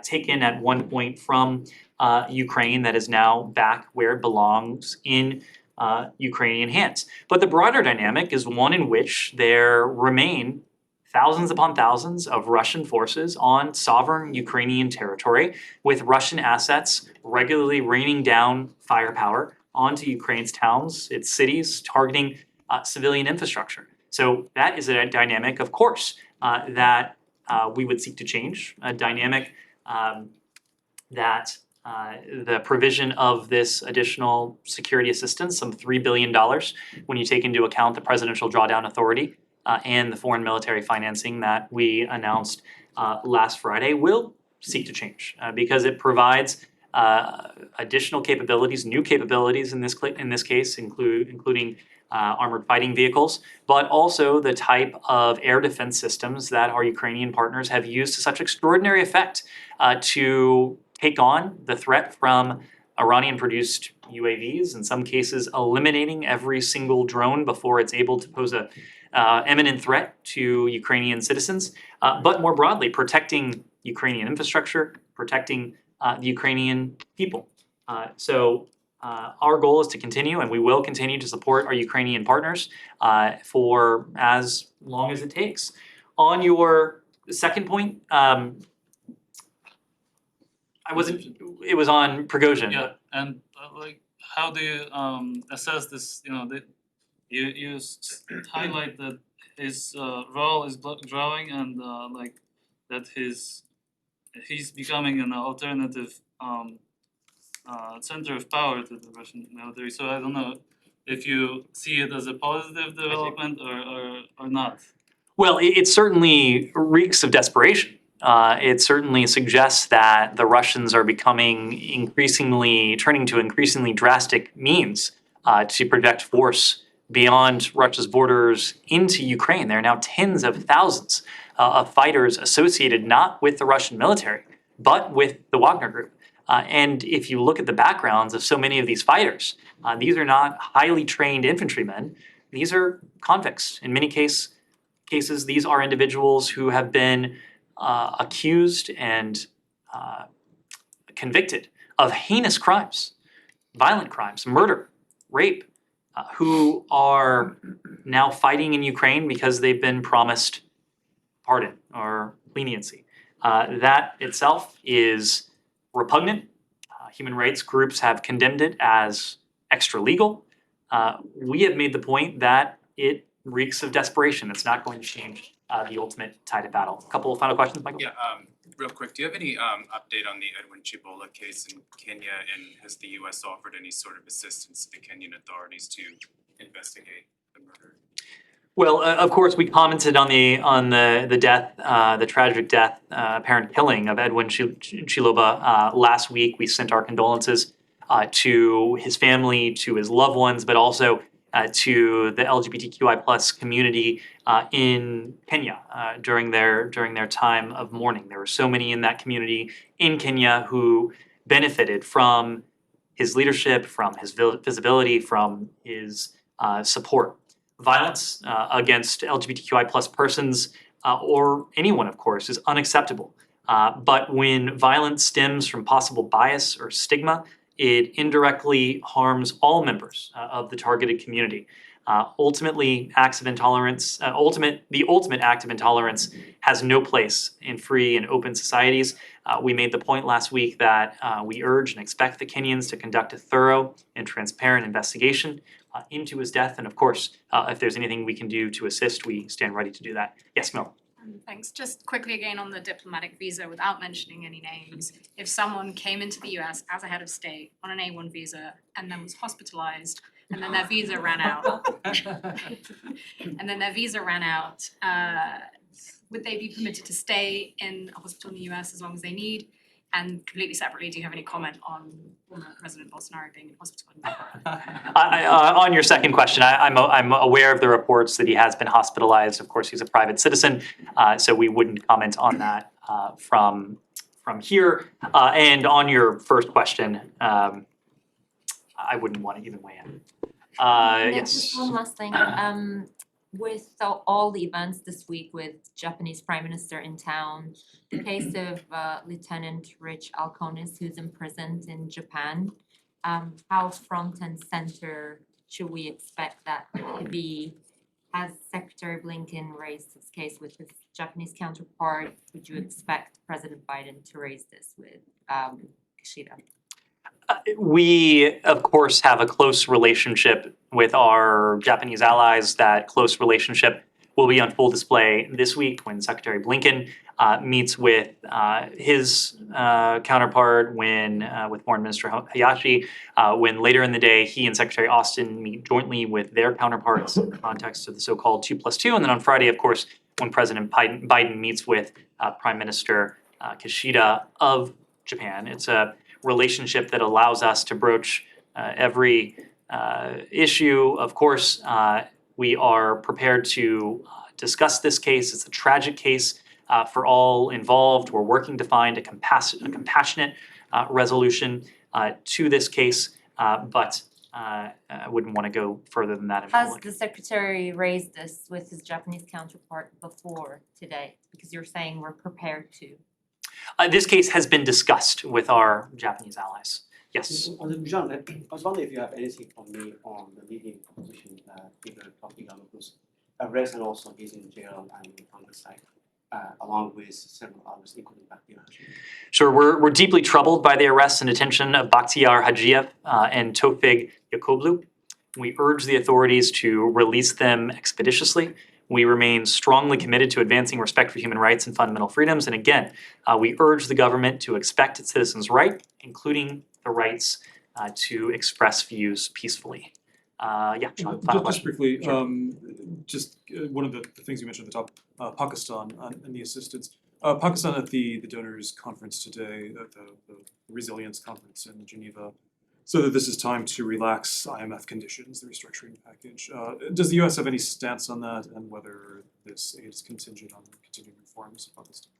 taken at one point from Ukraine, that is now back where it belongs in Ukrainian hands. But the broader dynamic is one in which there remain thousands upon thousands of Russian forces on sovereign Ukrainian territory, with Russian assets regularly raining down firepower onto Ukraine's towns, its cities, targeting civilian infrastructure. So that is a dynamic, of course, that we would seek to change, a dynamic that the provision of this additional security assistance, some $3 billion, when you take into account the Presidential Drawdown Authority and the foreign military financing that we announced last Friday, will seek to change because it provides additional capabilities, new capabilities in this case, including armored fighting vehicles, but also the type of air defense systems that our Ukrainian partners have used to such extraordinary effect to take on the threat from Iranian-produced UAVs, in some cases eliminating every single drone before it's able to pose a imminent threat to Ukrainian citizens, but more broadly, protecting Ukrainian infrastructure, protecting the Ukrainian people. So our goal is to continue, and we will continue to support our Ukrainian partners for as long as it takes. On your second point, it was on Prigozhin. Yeah, and like, how do you assess this? You know, you highlight that his role is growing, and like that he's becoming an alternative center of power to the Russian military. So I don't know if you see it as a positive development or not. Well, it certainly reeks of desperation. It certainly suggests that the Russians are turning to increasingly drastic means to project force beyond Russia's borders into Ukraine. There are now tens of thousands of fighters associated not with the Russian military, but with the Wagner Group. And if you look at the backgrounds of so many of these fighters, these are not highly trained infantrymen. These are convicts. In many cases, these are individuals who have been accused and convicted of heinous crimes, violent crimes, murder, rape, who are now fighting in Ukraine because they've been promised pardon or leniency. That itself is repugnant. Human rights groups have condemned it as extra-legal. We have made the point that it reeks of desperation. It's not going to change the ultimate tide of battle. A couple of final questions, Michael? Yeah, real quick, do you have any update on the Edwin Chibola case in Kenya, and has the US offered any sort of assistance to the Kenyan authorities to investigate the murder? Well, of course, we commented on the death, the tragic death, apparent killing of Edwin Chiloba last week. We sent our condolences to his family, to his loved ones, but also to the LGBTQI+ community in Kenya during their time of mourning. There were so many in that community in Kenya who benefited from his leadership, from his visibility, from his support. Violence against LGBTQI+ persons or anyone, of course, is unacceptable. But when violence stems from possible bias or stigma, it indirectly harms all members of the targeted community. Ultimately, acts of intolerance, the ultimate act of intolerance has no place in free and open societies. We made the point last week that we urge and expect the Kenyans to conduct a thorough and transparent investigation into his death. And of course, if there's anything we can do to assist, we stand ready to do that. Yes, Mel? Thanks. Just quickly again on the diplomatic visa, without mentioning any names, if someone came into the US as a head of state on an A1 visa and then was hospitalized and then their visa ran out, would they be permitted to stay in a hospital in the US as long as they need? And completely separately, do you have any comment on former President Bolsonaro being in hospital? On your second question, I'm aware of the reports that he has been hospitalized. Of course, he's a private citizen, so we wouldn't comment on that from here. And on your first question, I wouldn't want to even weigh in. Yes. Just one last thing. With all the events this week with Japanese Prime Minister in town, the case of Lieutenant Rich Alconis, who's imprisoned in Japan, how front and center should we expect that to be? Has Secretary Blinken raised this case with his Japanese counterpart? Would you expect President Biden to raise this with Kishida? We, of course, have a close relationship with our Japanese allies. That close relationship will be on full display this week when Secretary Blinken meets with his counterpart, when with Foreign Minister Hayashi, when later in the day he and Secretary Austin meet jointly with their counterparts in the context of the so-called 2+2, and then on Friday, of course, when President Biden meets with Prime Minister Kishida of Japan. It's a relationship that allows us to broach every issue. Of course, we are prepared to discuss this case. It's a tragic case for all involved. We're working to find a compassionate resolution to this case, but I wouldn't want to go further than that in Has public. the secretary raised this with his Japanese counterpart before today? Because you're saying we're prepared to. This case has been discussed with our Japanese allies. Yes. John, I was wondering if you have anything from me on the leading opposition figure, Tokigami, who's arrested and also is in jail and on the site, along with several others, including Bakhtiar. Sure, we're deeply troubled by the arrest and detention of Bakhtiar Hajiev and Tofig Yakoblu. We urge the authorities to release them expeditiously. We remain strongly committed to advancing respect for human rights and fundamental freedoms. And again, we urge the government to expect its citizens' right, including the rights to express views peacefully. Yeah, Sean, final Just question. briefly, Sure. One of the things you mentioned at the top, Pakistan and the assistance. Pakistan at the donors conference today, at the resilience conference in Geneva, so that this is time to relax IMF conditions, the restructuring package. Does the US have any stance on that, and whether this aid is contingent on continued reforms of Pakistan?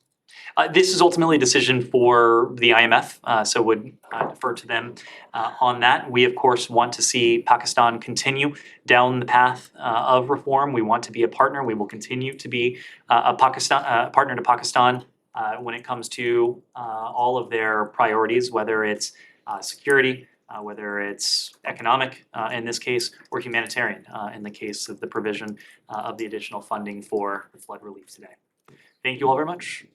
This is ultimately a decision for the IMF, so would defer to them on that. We, of course, want to see Pakistan continue down the path of reform. We want to be a partner. We will continue to be a partner to Pakistan when it comes to all of their priorities, whether it's security, whether it's economic in this case, or humanitarian in the case of the provision of the additional funding for the flood relief today. Thank you all very much.